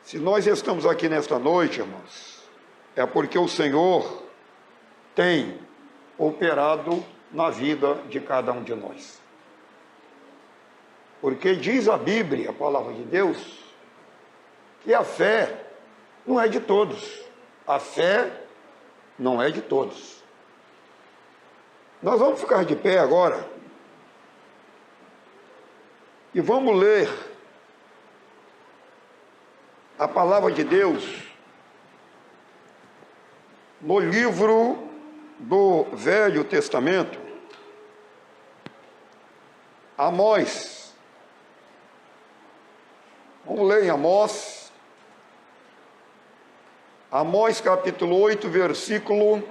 Se nós estamos aqui nesta noite, irmãos, é porque o Senhor tem operado na vida de cada um de nós. Porque diz a Bíblia, a palavra de Deus, que a fé não é de todos. A fé não é de todos. Nós vamos ficar de pé agora e vamos ler a palavra de Deus no livro do Velho Testamento, Amós. Vamos ler em Amós. Amós capítulo 8, versículo 1.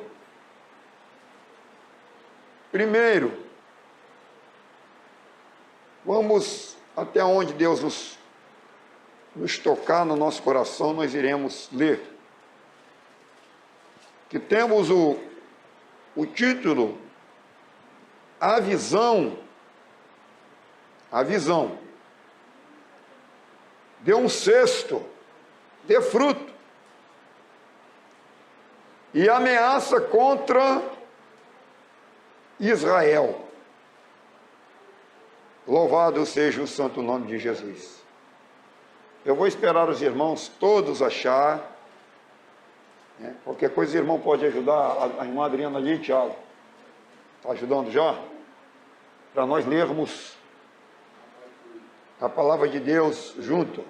Vamos até onde Deus nos tocar no nosso coração, nós iremos ler. Que temos o título, a visão de um cesto de fruto e ameaça contra Israel. Louvado seja o santo nome de Jesus. Eu vou esperar os irmãos todos achar. Qualquer coisa o irmão pode ajudar. A irmã Adriana ali, Tiago. Está ajudando já? Para nós lermos a palavra de Deus junto.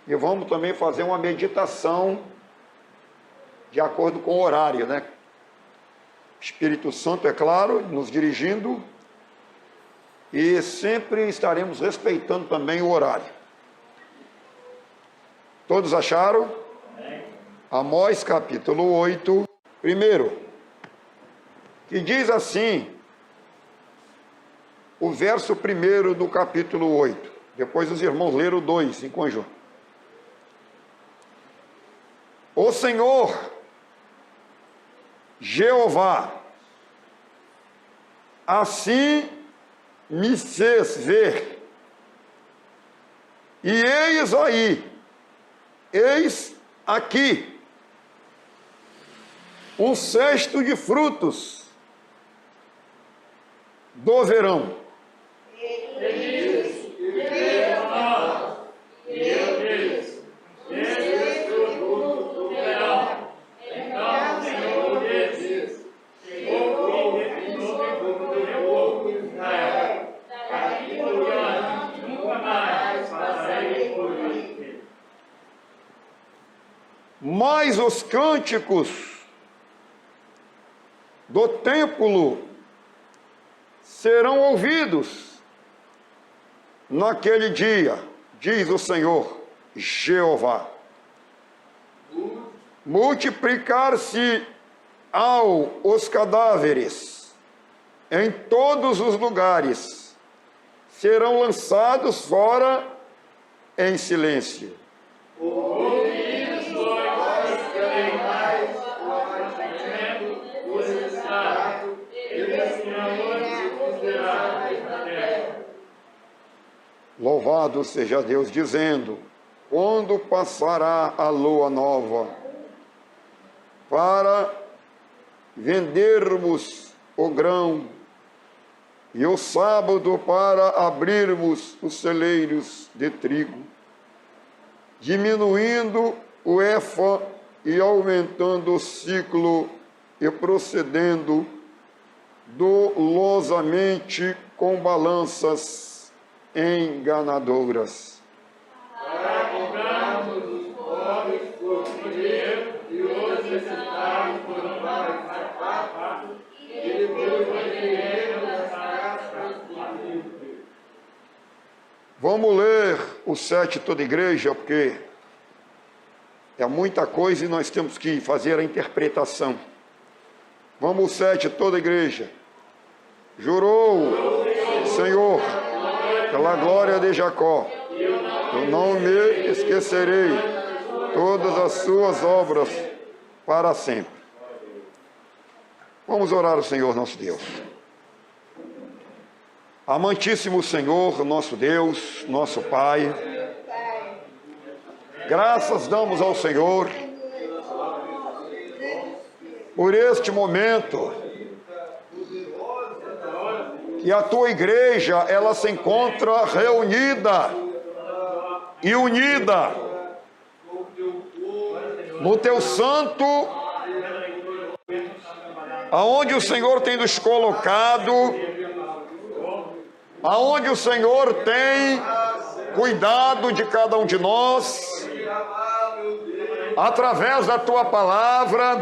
E vamos também fazer uma meditação de acordo com o horário, né? Espírito Santo, é claro, nos dirigindo. E sempre estaremos respeitando também o horário. Todos acharam? Amós capítulo 8, primeiro, que diz assim, o verso 1 do capítulo 8. Depois os irmãos leram o 2 em conjunto. O Senhor, Jeová, assim me fez ver, e eis aí, eis aqui, um cesto de frutos do verão. Mas os cânticos do templo serão ouvidos naquele dia, diz o Senhor Jeová. Multiplicar-se-ão os cadáveres em todos os lugares, serão lançados fora em silêncio. Louvado seja Deus, dizendo, quando passará a lua nova, para vendermos o grão, e o sábado para abrirmos os celeiros de trigo, diminuindo o efa e aumentando o ciclo, e procedendo dolosamente com balanças enganadoras. Para comprarmos os pobres por dinheiro e os necessitados por um sapato, e depois venderemos as casas do livro. Vamos ler o 7 toda a igreja, porque é muita coisa e nós temos que fazer a interpretação. Vamos o 7 toda a igreja. Jurou o Senhor, pela glória de Jacó, eu não me esquecerei todas as suas obras para sempre. Vamos orar ao Senhor nosso Deus. Amantíssimo Senhor, nosso Deus, nosso Pai, Graças damos ao Senhor por este momento que a tua igreja, ela se encontra reunida e unida no teu santo, aonde o Senhor tem nos colocado, aonde o Senhor tem cuidado de cada um de nós, através da tua palavra,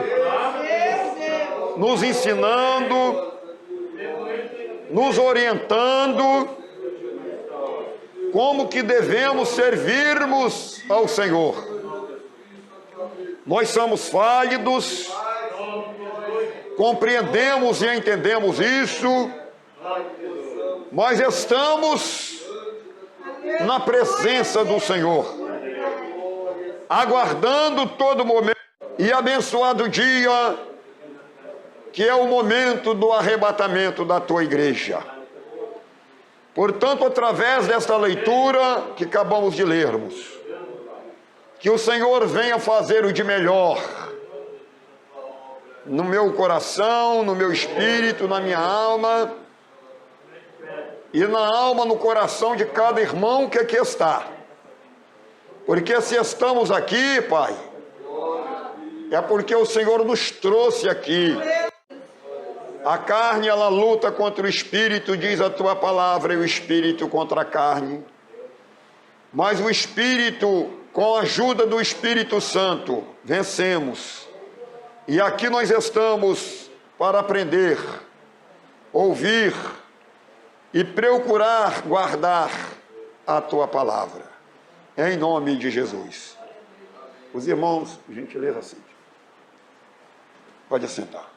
nos ensinando, nos orientando, como que devemos servirmos ao Senhor. Nós somos válidos, compreendemos e entendemos isso, mas estamos na presença do Senhor, aguardando todo momento e abençoado dia, que é o momento do arrebatamento da tua igreja. Portanto, através desta leitura que acabamos de lermos, que o Senhor venha fazer o de melhor no meu coração, no meu espírito, na minha alma, e na alma, no coração de cada irmão que aqui está. Porque se estamos aqui, Pai, é porque o Senhor nos trouxe aqui. A carne, ela luta contra o espírito, diz a tua palavra, e o espírito contra a carne. Mas o espírito, com a ajuda do Espírito Santo, vencemos. E aqui nós estamos para aprender, ouvir e procurar guardar a tua palavra. Em nome de Jesus. Os irmãos, por gentileza, assente. Pode assentar.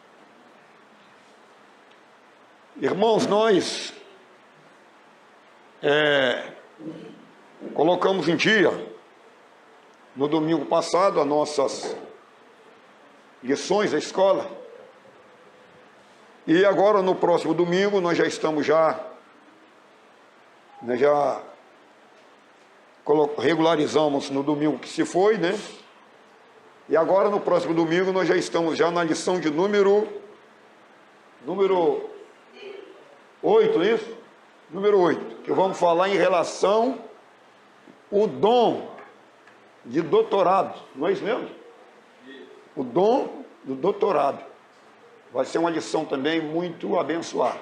Irmãos, nós colocamos em dia, no domingo passado, as nossas lições da escola. E agora, no próximo domingo, nós já estamos regularizamos no domingo que se foi, né? E agora, no próximo domingo, nós já estamos já na lição de número 8, isso? Número 8, que vamos falar em relação ao dom de doutorado, não é isso mesmo? O dom do doutorado. Vai ser uma lição também muito abençoada.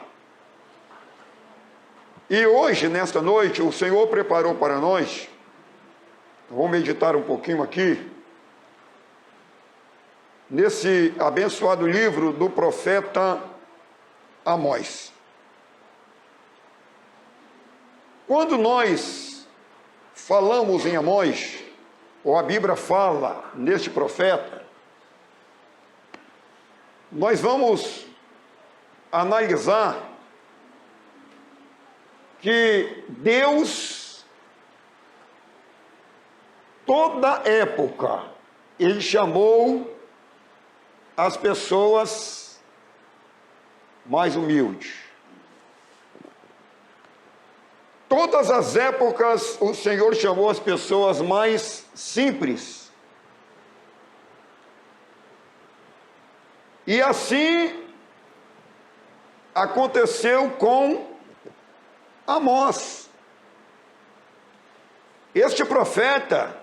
E hoje, nesta noite, o Senhor preparou para nós, vamos meditar um pouquinho aqui, nesse abençoado livro do profeta Amós. Quando nós falamos em Amós, ou a Bíblia fala neste profeta, nós vamos analisar que Deus, toda época, Ele chamou as pessoas mais humildes. Todas as épocas, o Senhor chamou as pessoas mais simples. E assim aconteceu com Amós. Este profeta,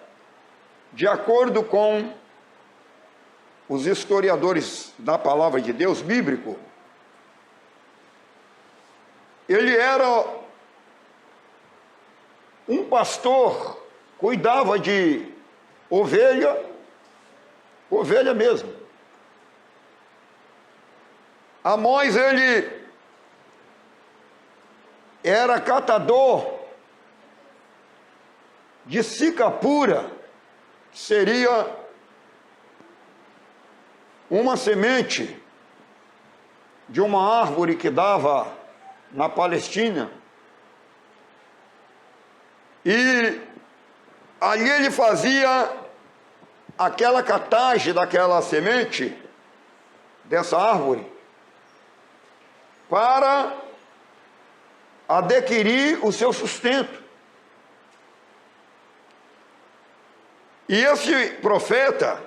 de acordo com os historiadores da palavra de Deus bíblico, ele era um pastor, cuidava de ovelha mesmo. Amós, ele era catador de sicapura, que seria uma semente de uma árvore que dava na Palestina. E ali ele fazia aquela catagem daquela semente, dessa árvore, para adquirir o seu sustento. E esse profeta,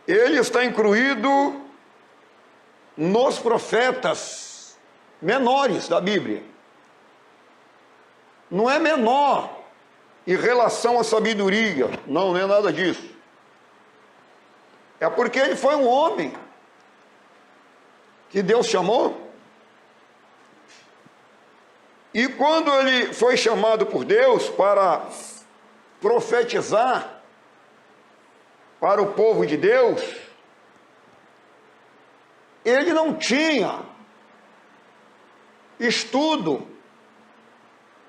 ele está incluído nos profetas menores da Bíblia. Não é menor em relação à sabedoria, não é nada disso. É porque ele foi um homem que Deus chamou. E quando ele foi chamado por Deus para profetizar para o povo de Deus, ele não tinha estudo,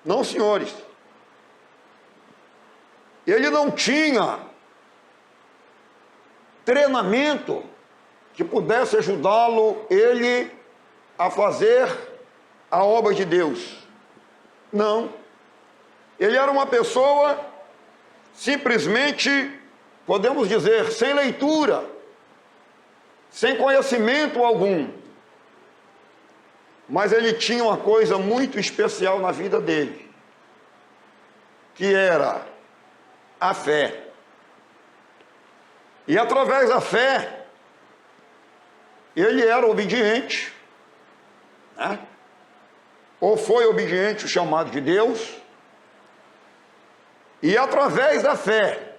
não, senhores. Ele não tinha treinamento que pudesse ajudá-lo, ele, a fazer a obra de Deus. Não. Ele era uma pessoa simplesmente, podemos dizer, sem leitura, sem conhecimento algum. Mas ele tinha uma coisa muito especial na vida dele, que era a fé. E através da fé, ele era obediente, né? Ou foi obediente ao chamado de Deus. E através da fé,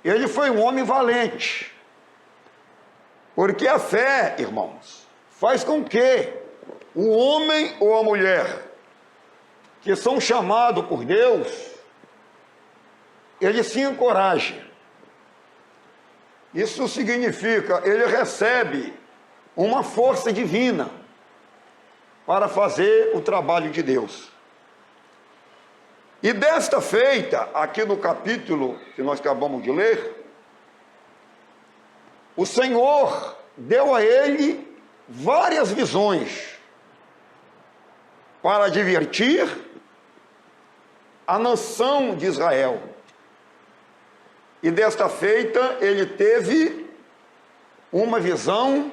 ele foi um homem valente. Porque a fé, irmãos, faz com que o homem ou a mulher que são chamados por Deus, ele se encoraje. Isso significa, ele recebe uma força divina para fazer o trabalho de Deus. E desta feita, aqui no capítulo que nós acabamos de ler, o Senhor deu a ele várias visões para advertir a nação de Israel. E desta feita, ele teve uma visão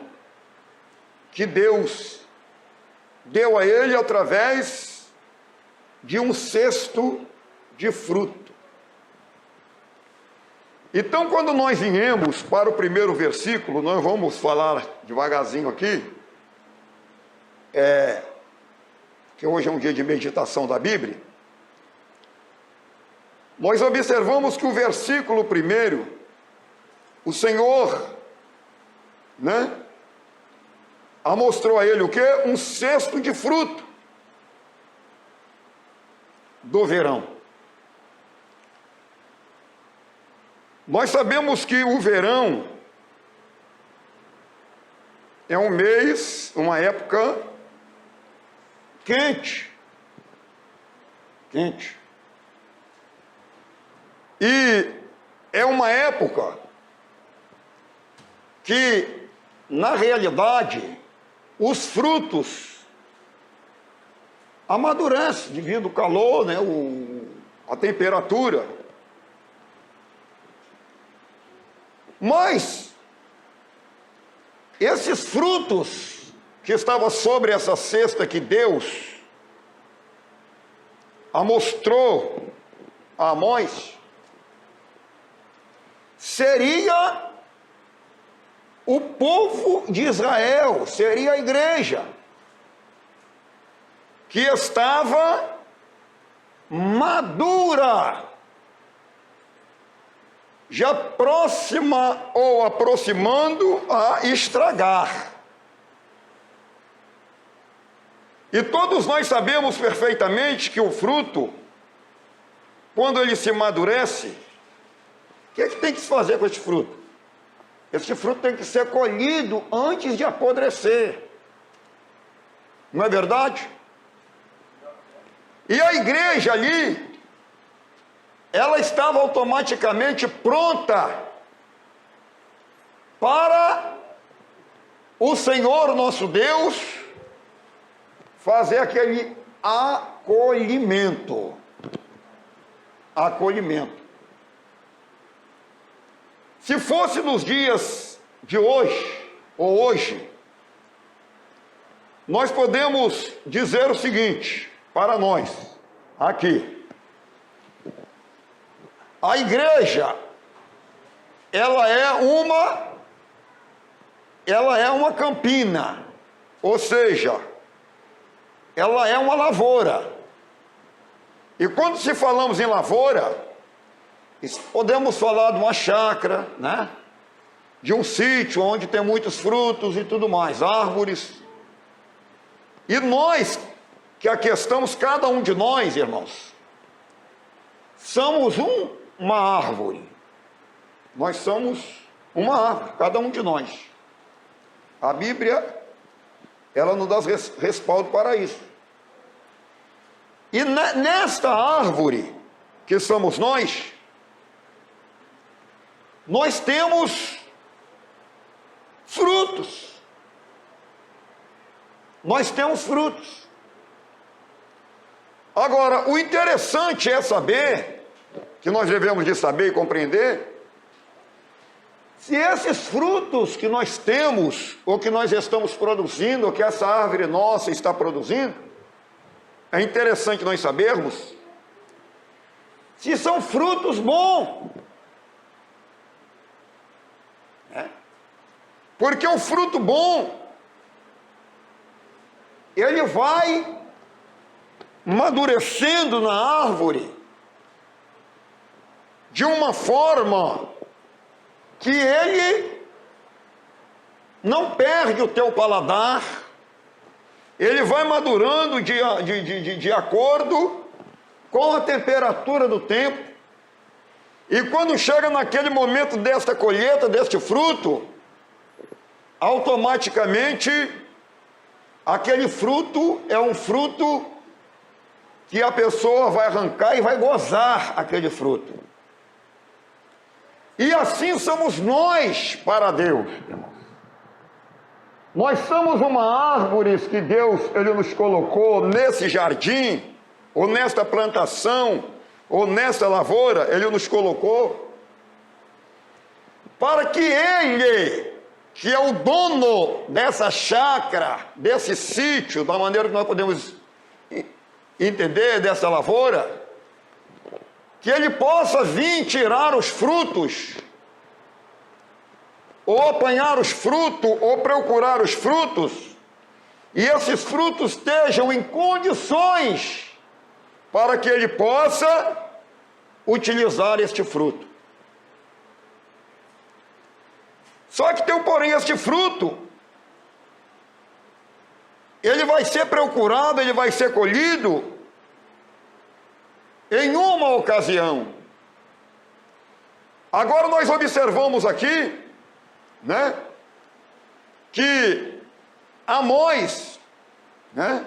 que Deus deu a ele através de um cesto de fruto. Então, quando nós viemos para o primeiro versículo, nós vamos falar devagarzinho aqui, que hoje é um dia de meditação da Bíblia. Nós observamos que o versículo primeiro, o Senhor, né, mostrou a ele o quê? Um cesto de fruto do verão. Nós sabemos que o verão é um mês, uma época quente. Quente. E é uma época que, na realidade, os frutos amadurecem devido ao calor, né, a temperatura. Mas esses frutos que estavam sobre essa cesta que Deus mostrou a Amós, seria o povo de Israel, seria a igreja, que estava madura, já próxima ou aproximando a estragar. E todos nós sabemos perfeitamente que o fruto, quando ele se amadurece, o que é que tem que se fazer com esse fruto? Esse fruto tem que ser colhido antes de apodrecer. Não é verdade? E a igreja ali, ela estava automaticamente pronta para o Senhor nosso Deus fazer aquele acolhimento. Acolhimento. Se fosse nos dias de hoje, ou hoje, nós podemos dizer o seguinte para nós, aqui: A igreja, ela é uma campina, ou seja, ela é uma lavoura. E quando se falamos em lavoura, podemos falar de uma chácara, né? De um sítio onde tem muitos frutos e tudo mais, árvores. E nós, que aqui estamos, cada um de nós, irmãos, somos uma árvore. Nós somos uma árvore, cada um de nós. A Bíblia, ela nos dá respaldo para isso. E nesta árvore, que somos nós temos frutos. Nós temos frutos. Agora, o interessante é saber, que nós devemos de saber e compreender, se esses frutos que nós temos, ou que nós estamos produzindo, ou que essa árvore nossa está produzindo, é interessante nós sabermos se são frutos bons. Porque o fruto bom, ele vai amadurecendo na árvore de uma forma que ele não perde o teu paladar, ele vai madurando de acordo com a temperatura do tempo, e quando chega naquele momento desta colheita, deste fruto, automaticamente aquele fruto é um fruto que a pessoa vai arrancar e vai gozar aquele fruto. E assim somos nós para Deus, irmãos. Nós somos uma árvore que Deus, Ele nos colocou nesse jardim, ou nesta plantação, ou nesta lavoura, Ele nos colocou para que Ele, que é o dono dessa chácara, desse sítio, da maneira que nós podemos entender, dessa lavoura, que Ele possa vir tirar os frutos, ou apanhar os frutos, ou procurar os frutos, e esses frutos estejam em condições para que Ele possa utilizar este fruto. Só que tem, porém, este fruto, ele vai ser procurado, ele vai ser colhido em uma ocasião. Agora nós observamos aqui, né, que Amós, né,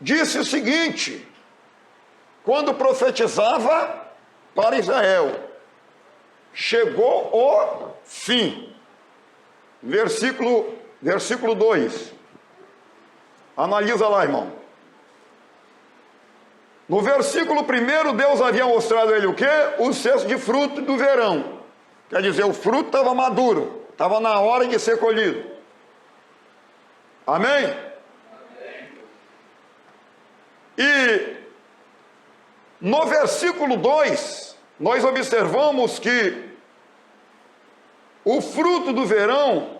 disse o seguinte, quando profetizava para Israel: chegou o fim. Versículo 2. Analisa lá, irmão. No versículo 1, Deus havia mostrado a ele o quê? O cesto de fruto do verão. Quer dizer, o fruto estava maduro, estava na hora de ser colhido. Amém? Amém. E no versículo 2, nós observamos que o fruto do verão,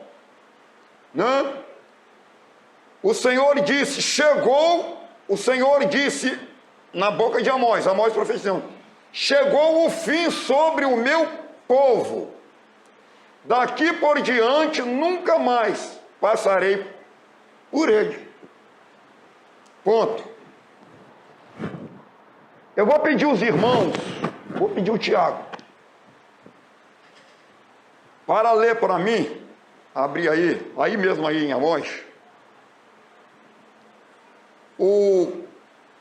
né, o Senhor disse, chegou, o Senhor disse na boca de Amós profetizando, chegou o fim sobre o meu povo, daqui por diante nunca mais passarei por ele. Ponto. Eu vou pedir os irmãos, vou pedir o Tiago, para ler para mim, abrir aí mesmo aí em Amós, o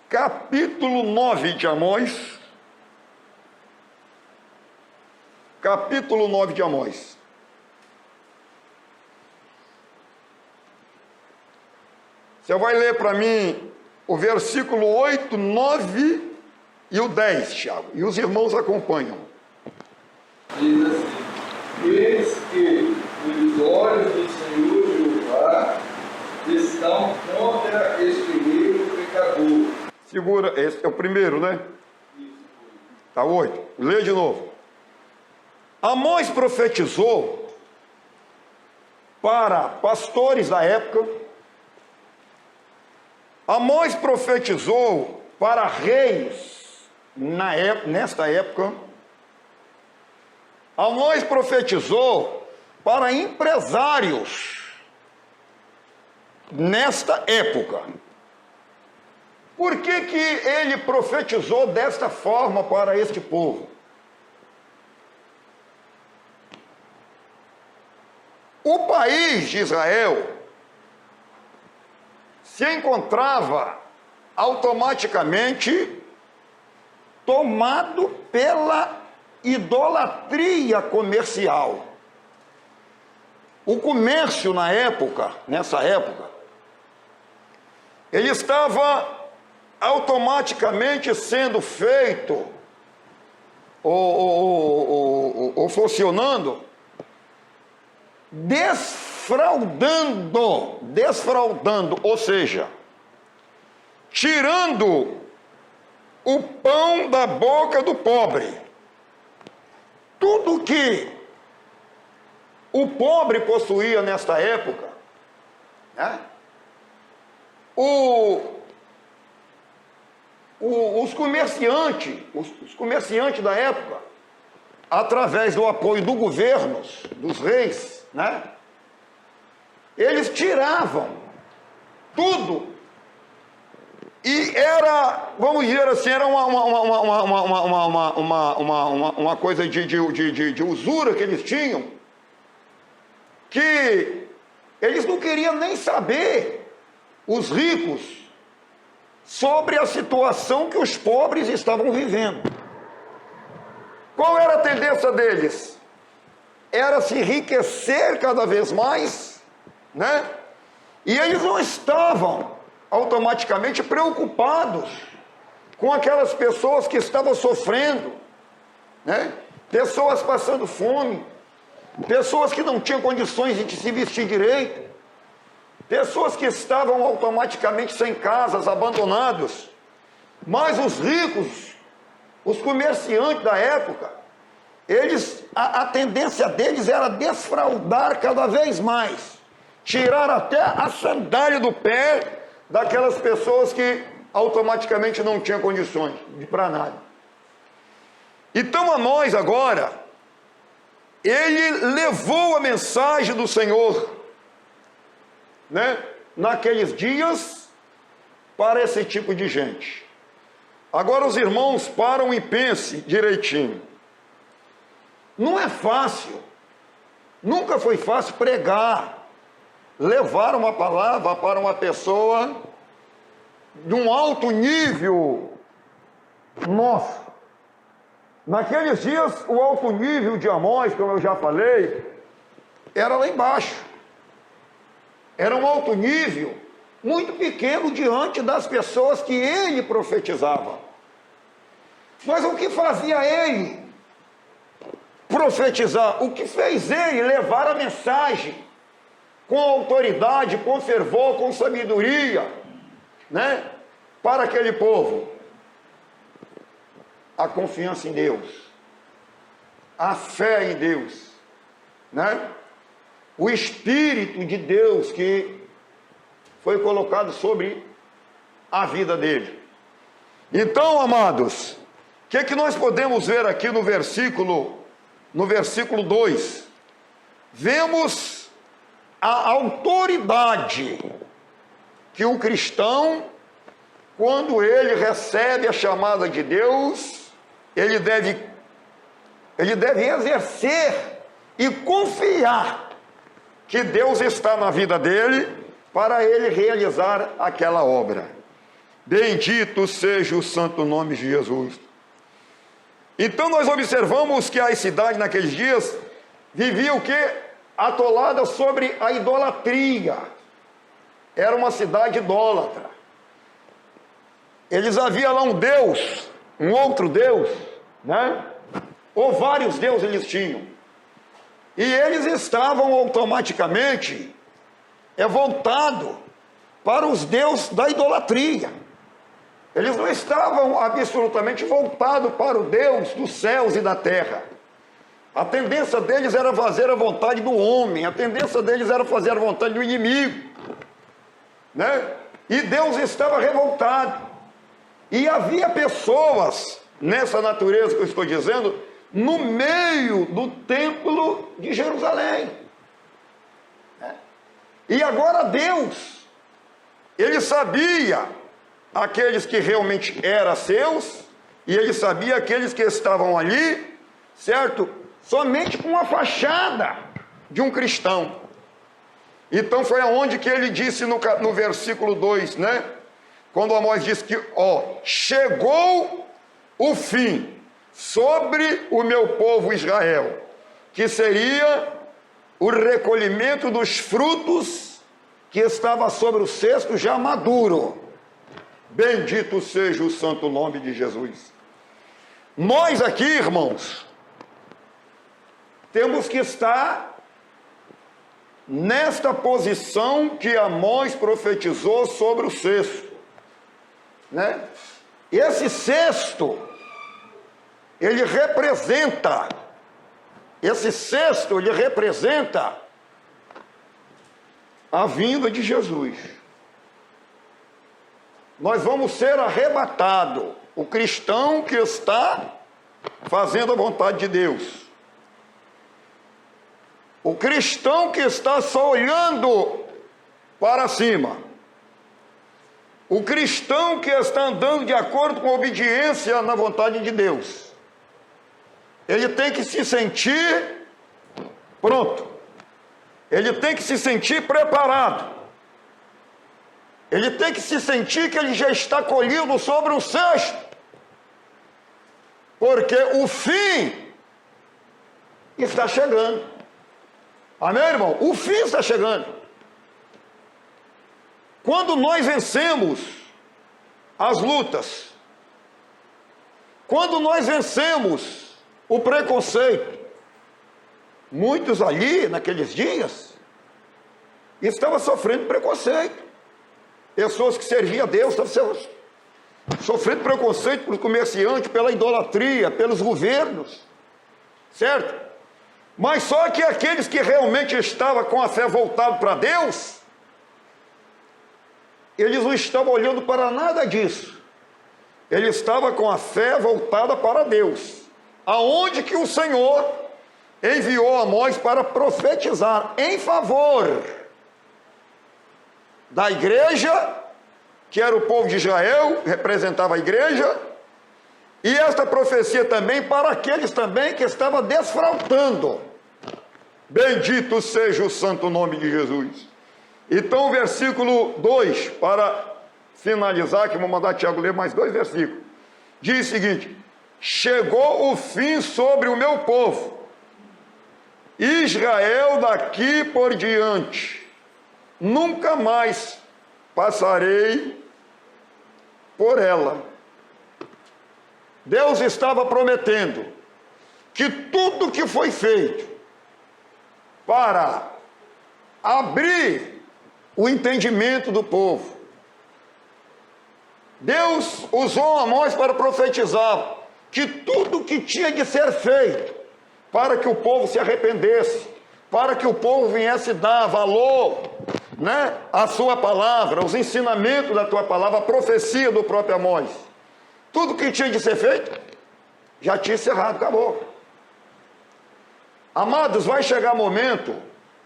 capítulo 9 de Amós, capítulo 9 de Amós. Você vai ler para mim o versículo 8, 9 e o 10, Tiago, e os irmãos acompanham. Diz assim: eis que os olhos do Senhor Jeová estão contra este livro pecador. Segura, esse é o primeiro, né? Isso. a 8. Lê de novo. Amós profetizou para pastores da época. Amós profetizou para reis nesta época. Amós profetizou para empresários nesta época. Por que que ele profetizou desta forma para este povo? O país de Israel se encontrava automaticamente tomado pela idolatria comercial. O comércio nessa época, ele estava automaticamente sendo feito ou funcionando, desfraudando, ou seja, tirando o pão da boca do pobre. Tudo que o pobre possuía nesta época, né? Os comerciantes da época, através do apoio do governo, dos reis, né? Eles tiravam tudo e era, vamos dizer assim, era uma coisa de usura que eles tinham, que eles não queriam nem saber, os ricos, sobre a situação que os pobres estavam vivendo. Qual era a tendência deles? Era se enriquecer cada vez mais, né? E eles não estavam automaticamente preocupados com aquelas pessoas que estavam sofrendo, né? Pessoas passando fome, pessoas que não tinham condições de se vestir direito, pessoas que estavam automaticamente sem casas, abandonados. Mas os ricos, os comerciantes da época, a tendência deles era desfraudar cada vez mais, tirar até a sandália do pé daquelas pessoas que automaticamente não tinham condições para nada. Então Amós agora, ele levou a mensagem do Senhor, né, naqueles dias, para esse tipo de gente. Agora os irmãos param e pensem direitinho. Não é fácil, nunca foi fácil pregar, levar uma palavra para uma pessoa de um alto nível. Nossa, naqueles dias o alto nível de Amós, como eu já falei, era lá embaixo. Era um alto nível muito pequeno diante das pessoas que ele profetizava. Mas o que fazia ele profetizar? O que fez ele levar a mensagem com autoridade, com fervor, com sabedoria, né, para aquele povo? A confiança em Deus, a fé em Deus, né? O Espírito de Deus que foi colocado sobre a vida dele. Então, amados, o que nós podemos ver aqui no versículo 2? Vemos a autoridade que o cristão, quando ele recebe a chamada de Deus, ele deve exercer e confiar que Deus está na vida dele para ele realizar aquela obra. Bendito seja o santo nome de Jesus. Então nós observamos que a cidade naqueles dias vivia o quê? Atolada sobre a idolatria. Era uma cidade idólatra. Eles haviam lá um Deus, um outro Deus, né? Ou vários deuses eles tinham. E eles estavam automaticamente voltados para os deuses da idolatria. Eles não estavam absolutamente voltados para o Deus dos céus e da terra. A tendência deles era fazer a vontade do homem, a tendência deles era fazer a vontade do inimigo, né? E Deus estava revoltado. E havia pessoas nessa natureza que eu estou dizendo, no meio do templo de Jerusalém. E agora Deus, ele sabia aqueles que realmente eram seus, e ele sabia aqueles que estavam ali, certo? Somente com a fachada de um cristão. Então foi aonde que ele disse no versículo 2, né? Quando Amós disse que, chegou o fim sobre o meu povo Israel, que seria o recolhimento dos frutos que estava sobre o cesto já maduro. Bendito seja o santo nome de Jesus. Nós aqui, irmãos, temos que estar nesta posição que Amós profetizou sobre o cesto, né? Esse cesto, ele representa a vinda de Jesus. Nós vamos ser arrebatados, o cristão que está fazendo a vontade de Deus. O cristão que está só olhando para cima. O cristão que está andando de acordo com a obediência na vontade de Deus. Ele tem que se sentir pronto. Ele tem que se sentir preparado. Ele tem que se sentir que ele já está colhido sobre o cesto. Porque o fim está chegando. Amém, irmão? O fim está chegando. Quando nós vencemos as lutas, quando nós vencemos o preconceito, muitos ali, naqueles dias, estavam sofrendo preconceito. Pessoas que serviam a Deus estavam sofrendo preconceito por comerciantes, pela idolatria, pelos governos, certo? Mas só que aqueles que realmente estavam com a fé voltada para Deus, eles não estavam olhando para nada disso. Ele estava com a fé voltada para Deus. Aonde que o Senhor enviou Amós para profetizar em favor da igreja, que era o povo de Israel, representava a igreja, e esta profecia também para aqueles também que estavam desfraldando. Bendito seja o santo nome de Jesus. Então o versículo 2, para finalizar, que vou mandar Tiago ler mais 2 versículos, diz o seguinte: chegou o fim sobre o meu povo, Israel daqui por diante, nunca mais passarei por ela. Deus estava prometendo que tudo que foi feito para abrir o entendimento do povo, Deus usou Amós para profetizar que tudo que tinha de ser feito para que o povo se arrependesse, para que o povo viesse dar valor, né, à sua palavra, os ensinamentos da tua palavra, a profecia do próprio Amós, tudo que tinha de ser feito já tinha encerrado, acabou. Amados, vai chegar momento,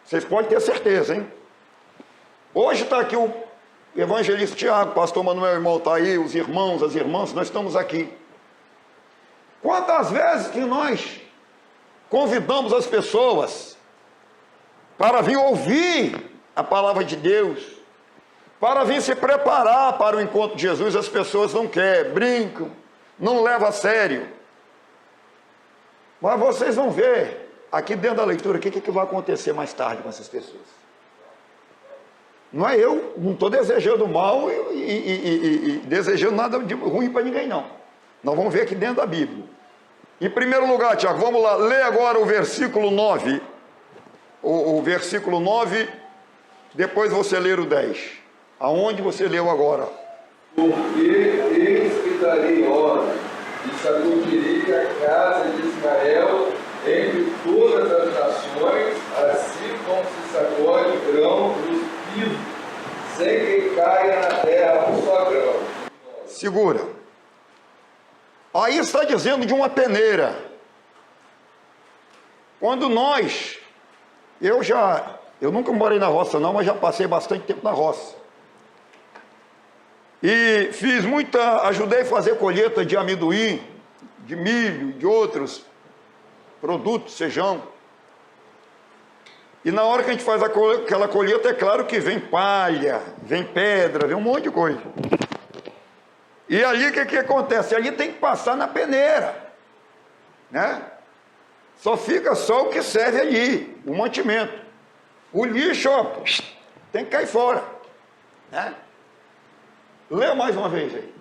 vocês podem ter certeza, hein? Hoje está aqui o evangelista Tiago, pastor Manuel, irmão, está aí, os irmãos, as irmãs, nós estamos aqui. Quantas vezes que nós convidamos as pessoas para vir ouvir a palavra de Deus, para vir se preparar para o encontro de Jesus, as pessoas não querem, brincam, não levam a sério. Mas vocês vão ver aqui dentro da leitura o que vai acontecer mais tarde com essas pessoas. Não é eu, não estou desejando mal e desejando nada de ruim para ninguém, não. Nós vamos ver aqui dentro da Bíblia. Em primeiro lugar, Tiago, vamos lá, lê agora o versículo 9. O versículo 9, depois você ler o 10. Aonde você leu agora? Porque eis que darei ordem e sacudirei a casa de Israel entre todas as nações, assim como se sacode o grão dos pisos, sem que caia na terra um só grão. Segura. Aí está dizendo de uma peneira. Quando eu nunca morei na roça não, mas já passei bastante tempo na roça. E ajudei a fazer colheita de amendoim, de milho, de outros produtos, feijão. E na hora que a gente faz aquela colheita, é claro que vem palha, vem pedra, vem um monte de coisa. E ali o que acontece? Ali tem que passar na peneira, né? Só fica só o que serve ali, o mantimento. O lixo, ó, tem que cair fora, né? Lê mais uma vez aí.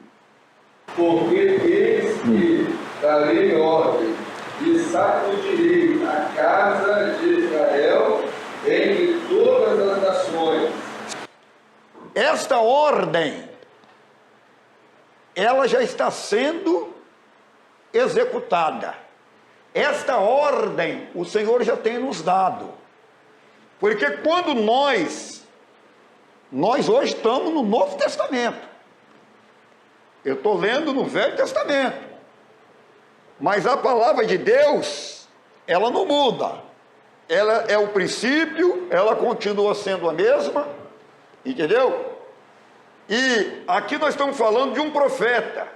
Porque eis que darei ordem e sacudirei a casa de Israel entre todas as nações. Esta ordem, ela já está sendo executada. Esta ordem o Senhor já tem nos dado. Porque quando nós hoje estamos no Novo Testamento. Eu estou lendo no Velho Testamento. Mas a palavra de Deus, ela não muda. Ela é o princípio, ela continua sendo a mesma, entendeu? E aqui nós estamos falando de um profeta.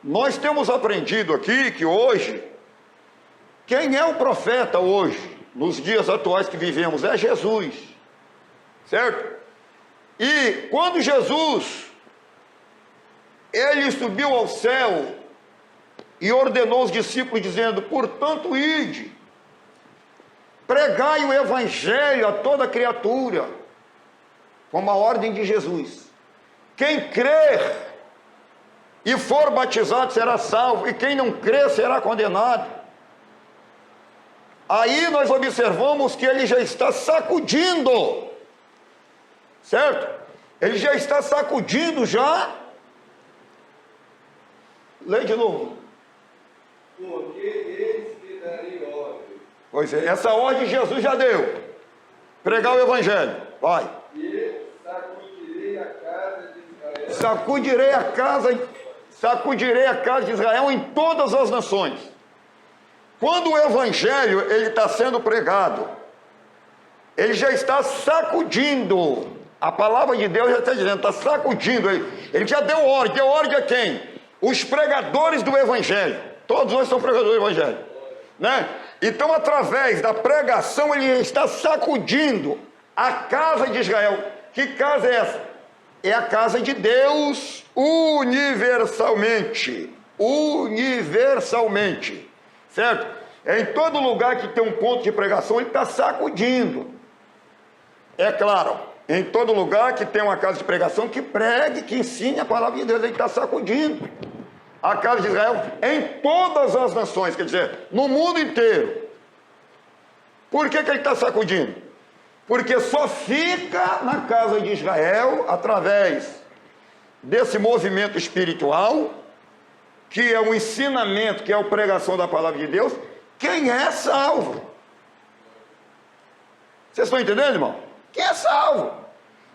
Nós temos aprendido aqui que hoje, quem é o profeta hoje, nos dias atuais que vivemos, é Jesus, certo? E quando Jesus, ele subiu ao céu e ordenou os discípulos dizendo, portanto ide, pregai o evangelho a toda criatura, como a ordem de Jesus. Quem crer e for batizado será salvo, e quem não crer será condenado. Aí nós observamos que ele já está sacudindo, certo? Ele já está sacudindo já. Lê de novo. Porque eis que darei ordem. Pois é, essa ordem Jesus já deu. Pregar o evangelho. Vai. E sacudirei a casa de Israel. Sacudirei a casa de Israel em todas as nações. Quando o evangelho ele está sendo pregado, ele já está sacudindo. A palavra de Deus já está dizendo, está sacudindo. Ele já deu ordem. Deu ordem a quem? Os pregadores do evangelho. Todos nós somos pregadores do evangelho, né? Então, através da pregação, ele está sacudindo a casa de Israel. Que casa é essa? É a casa de Deus universalmente. Universalmente. Certo? É em todo lugar que tem um ponto de pregação, ele está sacudindo. É claro, em todo lugar que tem uma casa de pregação, que pregue, que ensine a palavra de Deus, ele está sacudindo. A casa de Israel em todas as nações, quer dizer, no mundo inteiro. Por que ele está sacudindo? Porque só fica na casa de Israel, através desse movimento espiritual, que é o ensinamento, que é a pregação da palavra de Deus, quem é salvo. Vocês estão entendendo, irmão? Quem é salvo?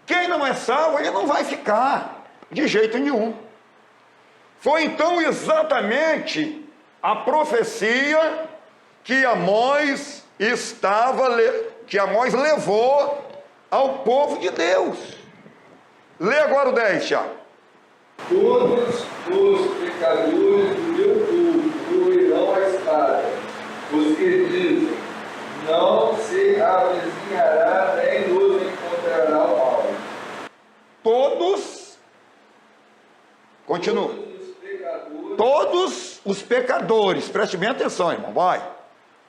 Quem não é salvo, ele não vai ficar, de jeito nenhum. Foi então exatamente a profecia que Amós levou ao povo de Deus. Lê agora o 10, Tiago. Todos os pecadores do meu povo fluirão a espada. Os que dizem, não se avizinhará, nem nos encontrará o mal. Todos, continua. Todos os pecadores, preste bem atenção, irmão, vai.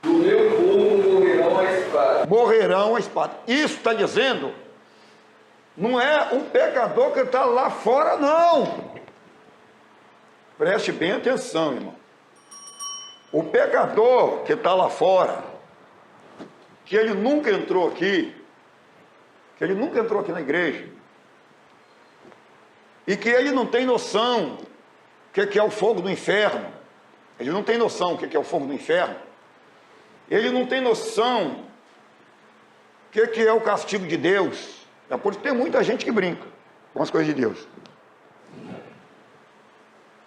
Do meu povo morrerão a espada. Morrerão a espada. Isso está dizendo, não é um pecador que está lá fora, não. Preste bem atenção, irmão. O pecador que está lá fora, que ele nunca entrou aqui na igreja, e que ele não tem noção o que é o fogo do inferno. Ele não tem noção o que é o fogo do inferno. Ele não tem noção o que é o castigo de Deus. É por isso que tem muita gente que brinca com as coisas de Deus.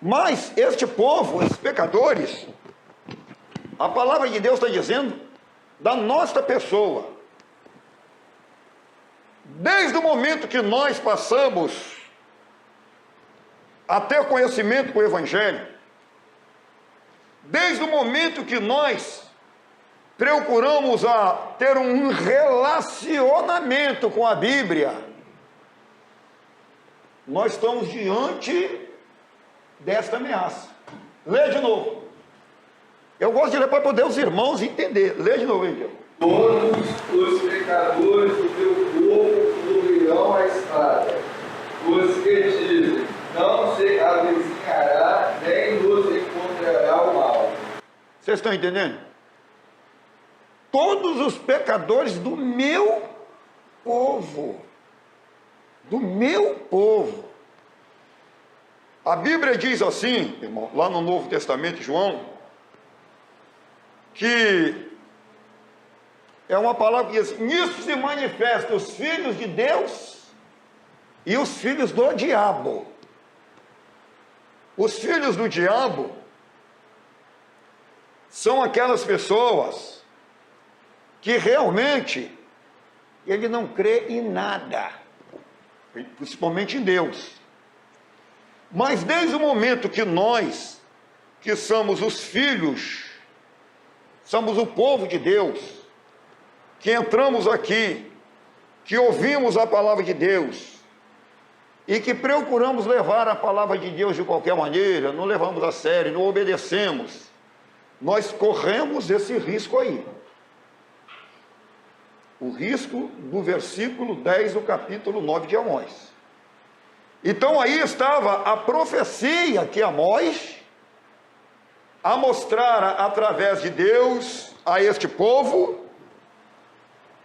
Mas este povo, esses pecadores, a palavra de Deus está dizendo da nossa pessoa. Desde o momento que nós passamos a ter conhecimento com o Evangelho, desde o momento que nós procuramos a ter um relacionamento com a Bíblia, nós estamos diante desta ameaça. Lê de novo. Eu gosto de ler para poder os irmãos entender. Lê de novo, hein? Todos os pecadores do meu povo ouvirão a espada. Os que dizem, não se avizinhará, nem nos encontrará o mal. Vocês estão entendendo? Todos os pecadores do meu povo. Do meu povo. A Bíblia diz assim, irmão, lá no Novo Testamento, João, que é uma palavra que diz: nisso se manifestam os filhos de Deus e os filhos do diabo. Os filhos do diabo são aquelas pessoas que realmente ele não crê em nada, principalmente em Deus. Mas desde o momento que nós, que somos os filhos, somos o povo de Deus, que entramos aqui, que ouvimos a palavra de Deus, e que procuramos levar a palavra de Deus de qualquer maneira, não levamos a sério, não obedecemos, nós corremos esse risco aí. O risco do versículo 10 do capítulo 9 de Amós. Então aí estava a profecia que Amós amostrara através de Deus a este povo,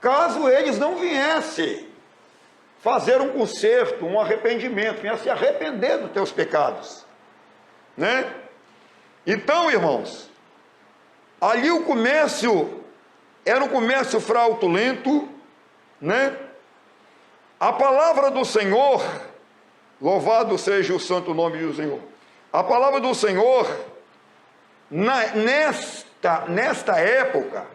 caso eles não viessem fazer um conserto, um arrependimento, viessem se arrepender dos teus pecados, né? Então, irmãos, ali o comércio era um comércio fraudulento, né? A palavra do Senhor, louvado seja o santo nome do Senhor, a palavra do Senhor, nesta época,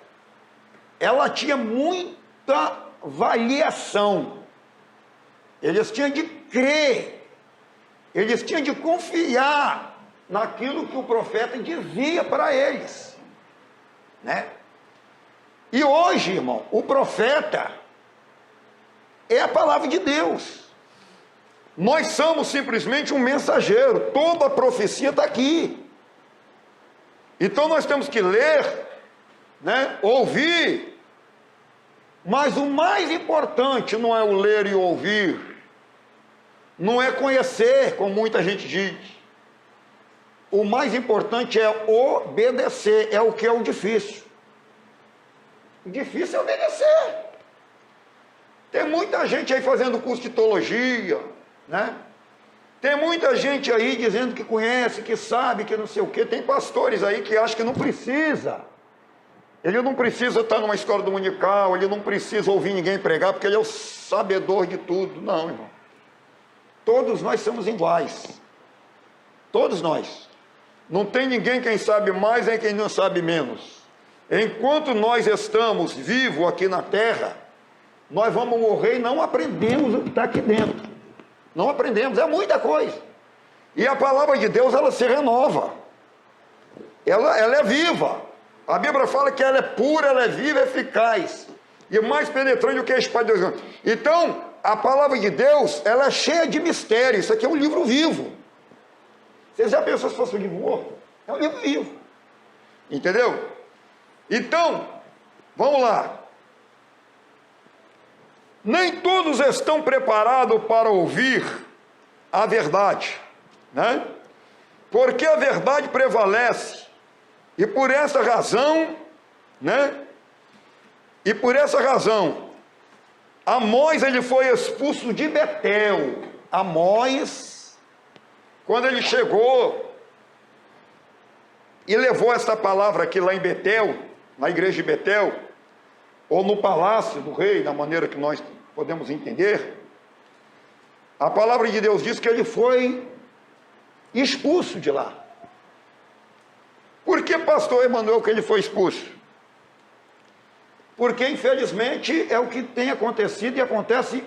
ela tinha muita variação. Eles tinham de crer, eles tinham de confiar naquilo que o profeta dizia para eles, né? E hoje, irmão, o profeta é a palavra de Deus. Nós somos simplesmente um mensageiro. Toda a profecia está aqui. Então nós temos que ler, né, ouvir. Mas o mais importante não é o ler e ouvir. Não é conhecer, como muita gente diz. O mais importante é obedecer. É o que é o difícil. O difícil é obedecer. Tem muita gente aí fazendo curso de teologia, né? Tem muita gente aí dizendo que conhece, que sabe, que não sei o quê. Tem pastores aí que acham que não precisa. Ele não precisa estar numa escola dominical, ele não precisa ouvir ninguém pregar, porque ele é o sabedor de tudo. Não, irmão. Todos nós somos iguais. Todos nós. Não tem ninguém quem sabe mais nem quem não sabe menos. Enquanto nós estamos vivos aqui na terra, nós vamos morrer e não aprendemos o que está aqui dentro. Não aprendemos, é muita coisa. E a palavra de Deus, ela se renova. Ela é viva. A Bíblia fala que ela é pura, ela é viva, eficaz. E mais penetrante do que a espada de Deus. Então, a palavra de Deus, ela é cheia de mistério. Isso aqui é um livro vivo. Você já pensou se fosse um livro morto? É um livro vivo. Entendeu? Então, vamos lá. Nem todos estão preparados para ouvir a verdade, né? Porque a verdade prevalece. E por essa razão, né? E por essa razão, Amós, ele foi expulso de Betel. Amós quando ele chegou e levou essa palavra aqui lá em Betel, na igreja de Betel, ou no palácio do rei, da maneira que nós podemos entender, a palavra de Deus diz que ele foi expulso de lá. Por que, pastor Emanuel, que ele foi expulso? Porque, infelizmente, é o que tem acontecido e acontece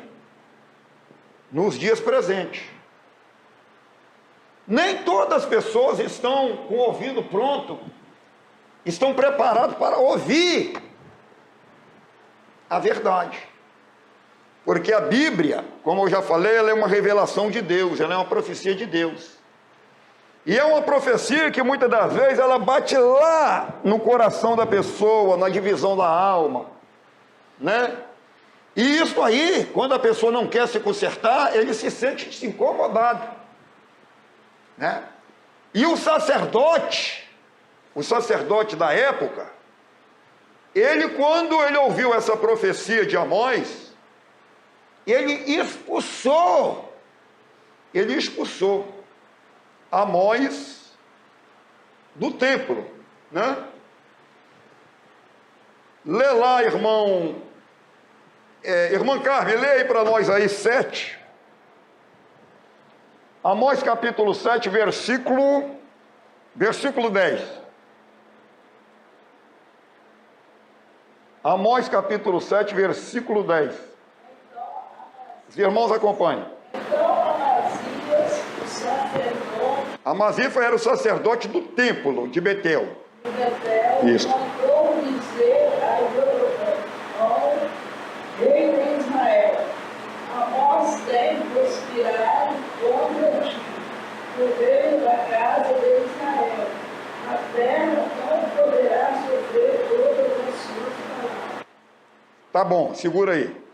nos dias presentes. Nem todas as pessoas estão com o ouvido pronto, estão preparados para ouvir a verdade. Porque a Bíblia, como eu já falei, ela é uma revelação de Deus, ela é uma profecia de Deus. E é uma profecia que muitas das vezes ela bate lá no coração da pessoa, na divisão da alma, né? E isso aí, quando a pessoa não quer se consertar, ele se sente incomodado, né? E o sacerdote da época, ele, quando ele ouviu essa profecia de Amós, ele expulsou Amós do templo, né? Lê lá, irmã Carmen, lê aí para nós aí 7. Amós capítulo 7, versículo 10. Amós capítulo 7, versículo 10. Os irmãos acompanham. Amazias era o sacerdote do templo de Betel. Isso. Mandou dizer a Jeroboão, rei de Israel: Amós tem conspirado contra ti, o rei da casa de Israel. A terra não poderá sofrer todas as suas palavras. Tá bom, segura aí.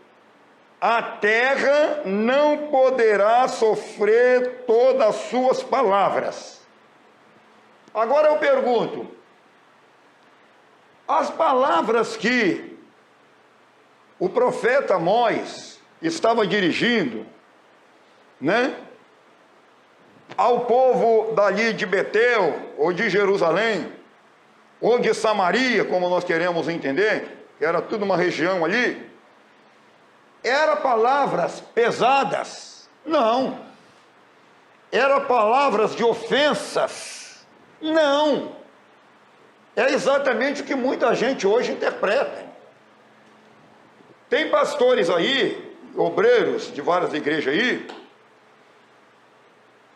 A terra não poderá sofrer todas as suas palavras. Agora eu pergunto, as palavras que o profeta Amós estava dirigindo, né, ao povo dali de Betel, ou de Jerusalém, ou de Samaria, como nós queremos entender, que era tudo uma região ali, eram palavras pesadas? Não. Eram palavras de ofensas? Não. É exatamente o que muita gente hoje interpreta. Tem pastores aí, obreiros de várias igrejas aí,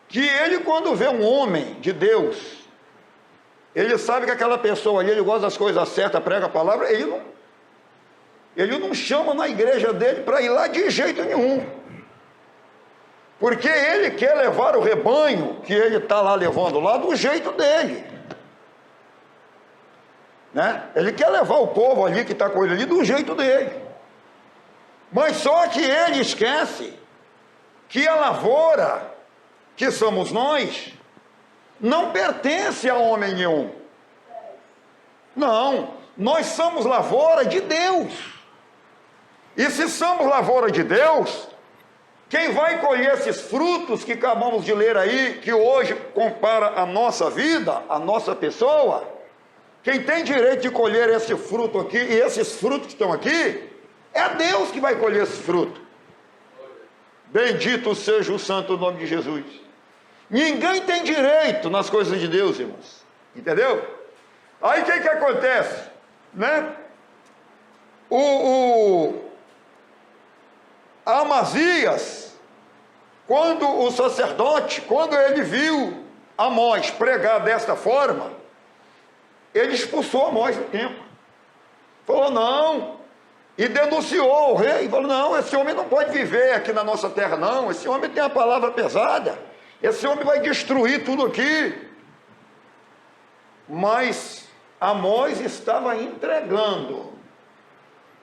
que ele, quando vê um homem de Deus, ele sabe que aquela pessoa ali, ele gosta das coisas certas, prega a palavra, ele não chama na igreja dele para ir lá de jeito nenhum. Porque ele quer levar o rebanho que ele está lá levando lá do jeito dele, né? Ele quer levar o povo ali que está com ele ali do jeito dele. Mas só que ele esquece que a lavoura, que somos nós, não pertence a homem nenhum. Não, nós somos lavoura de Deus. E se somos lavoura de Deus, quem vai colher esses frutos que acabamos de ler aí, que hoje compara a nossa vida, a nossa pessoa, quem tem direito de colher esse fruto aqui, e esses frutos que estão aqui, é Deus que vai colher esse fruto. Bendito seja o santo nome de Jesus. Ninguém tem direito nas coisas de Deus, irmãos. Entendeu? Aí o que acontece? Né? Amazias, quando o sacerdote, quando ele viu Amós pregar desta forma, ele expulsou Amós do templo. Falou não, e denunciou o rei, falou não, esse homem não pode viver aqui na nossa terra não, esse homem tem a palavra pesada, esse homem vai destruir tudo aqui. Mas Amós estava entregando,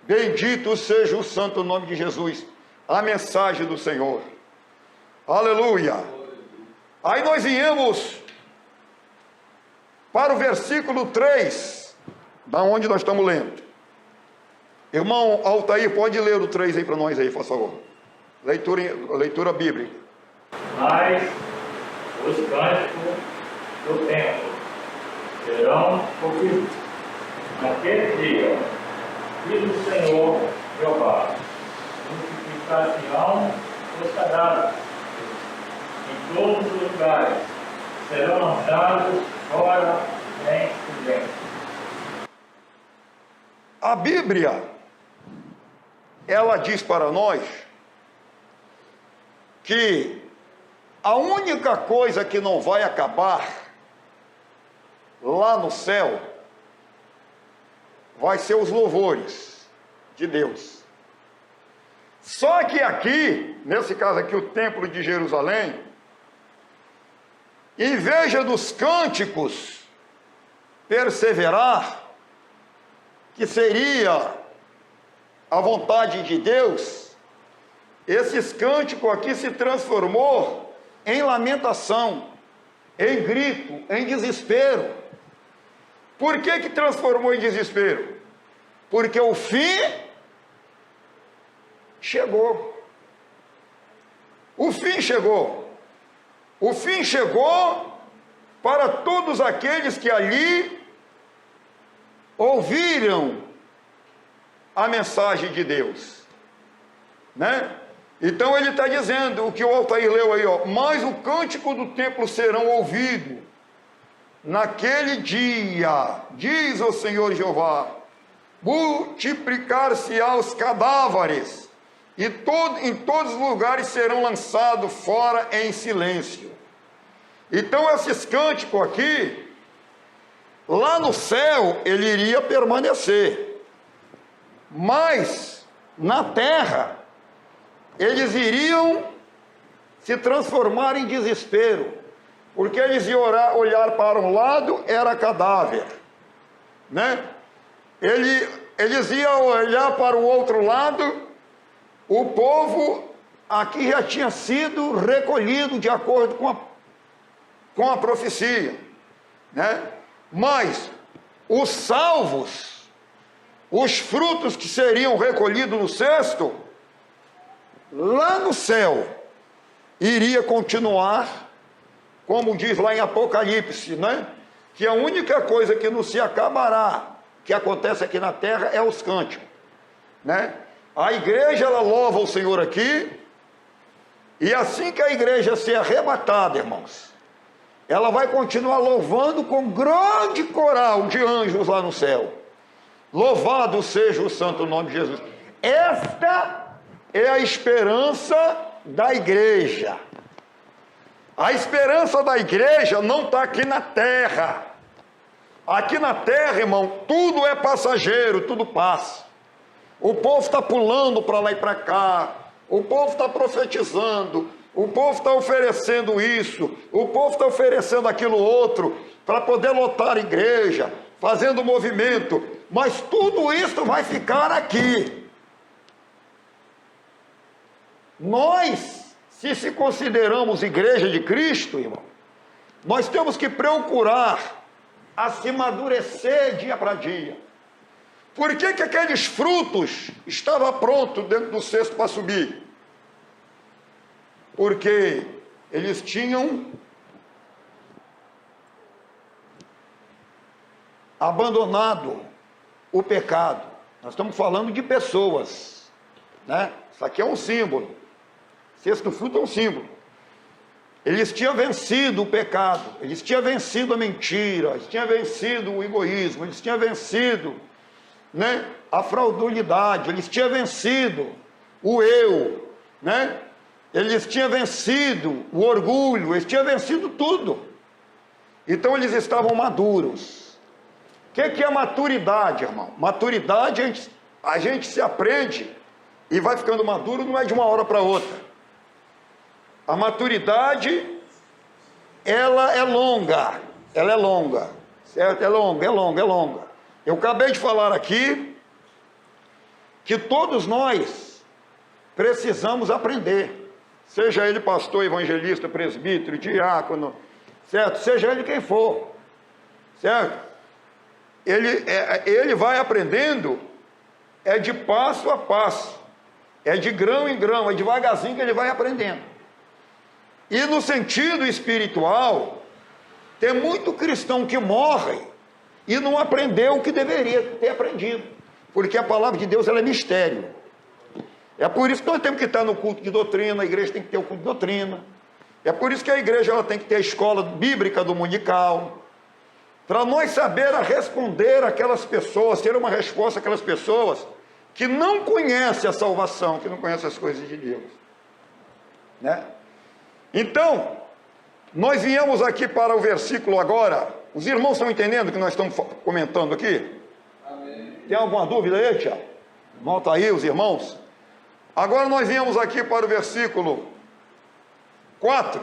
bendito seja o santo nome de Jesus, a mensagem do Senhor. Aleluia. Aí nós viemos para o versículo 3, da onde nós estamos lendo. Irmão Altair, pode ler o 3 aí para nós aí, por favor. Leitura bíblica. Mas os cânticos do templo serão ouvidos. Naquele dia, diz o Senhor Jeová, multiplicar-se-ão os cadáveres, em todos os lugares serão lançados fora em silêncio. A Bíblia, ela diz para nós que a única coisa que não vai acabar lá no céu vai ser os louvores de Deus. Só que aqui, nesse caso aqui, o Templo de Jerusalém, em vez dos cânticos perseverar, que seria a vontade de Deus, esses cânticos aqui se transformou em lamentação, em grito, em desespero. Por que transformou em desespero? Porque o fim chegou. O fim chegou. O fim chegou para todos aqueles que ali ouviram a mensagem de Deus, né? Então ele está dizendo, o que o Altair leu aí, ó, mas o cântico do templo serão ouvidos naquele dia, diz o Senhor Jeová, multiplicar-se-á os cadáveres, e em todos os lugares serão lançados fora em silêncio. Então esses cânticos aqui, lá no céu, ele iria permanecer, mas na terra, eles iriam se transformar em desespero, porque eles iam olhar para um lado, era cadáver, né? Eles iam olhar para o outro lado, o povo aqui já tinha sido recolhido de acordo com a profecia, né? Mas os salvos, os frutos que seriam recolhidos no cesto, lá no céu, iria continuar, como diz lá em Apocalipse, né? Que a única coisa que não se acabará, que acontece aqui na terra, é os cânticos, né? A igreja, ela louva o Senhor aqui, e assim que a igreja ser arrebatada, irmãos, ela vai continuar louvando com grande coral de anjos lá no céu. Louvado seja o santo nome de Jesus. Esta é a esperança da igreja. A esperança da igreja não está aqui na terra. Aqui na terra, irmão, tudo é passageiro, tudo passa. O povo está pulando para lá e para cá, o povo está profetizando, o povo está oferecendo isso, o povo está oferecendo aquilo outro, para poder lotar a igreja, fazendo movimento, mas tudo isso vai ficar aqui. Nós, se consideramos igreja de Cristo, irmão, nós temos que procurar a se amadurecer dia para dia. Por que aqueles frutos estavam prontos dentro do cesto para subir? Porque eles tinham abandonado o pecado. Nós estamos falando de pessoas, né? Isso aqui é um símbolo. Cesto do fruto é um símbolo. Eles tinham vencido o pecado, eles tinham vencido a mentira, eles tinham vencido o egoísmo, eles tinham vencido, né, a fraudulidade, eles tinham vencido o eu, né? Eles tinham vencido o orgulho, eles tinham vencido tudo. Então eles estavam maduros. O que é maturidade, irmão? Maturidade, a gente se aprende e vai ficando maduro, não é de uma hora para outra. A maturidade, ela é longa, certo? É longa. Eu acabei de falar aqui que todos nós precisamos aprender, seja ele pastor, evangelista, presbítero, diácono, certo? Seja ele quem for, certo? Ele vai aprendendo, é de passo a passo, é de grão em grão, é devagarzinho que ele vai aprendendo. E no sentido espiritual, tem muito cristão que morre e não aprendeu o que deveria ter aprendido, porque a palavra de Deus ela é mistério. É por isso que nós temos que estar no culto de doutrina, a igreja tem que ter o culto de doutrina. É por isso que a igreja ela tem que ter a escola bíblica dominical, para nós saber responder aquelas pessoas, ter uma resposta àquelas pessoas que não conhecem a salvação, que não conhecem as coisas de Deus, né? Então, nós viemos aqui para o versículo agora. Os irmãos estão entendendo o que nós estamos comentando aqui? Amém. Tem alguma dúvida aí, Tiago? Volta aí os irmãos. Agora nós viemos aqui para o versículo 4.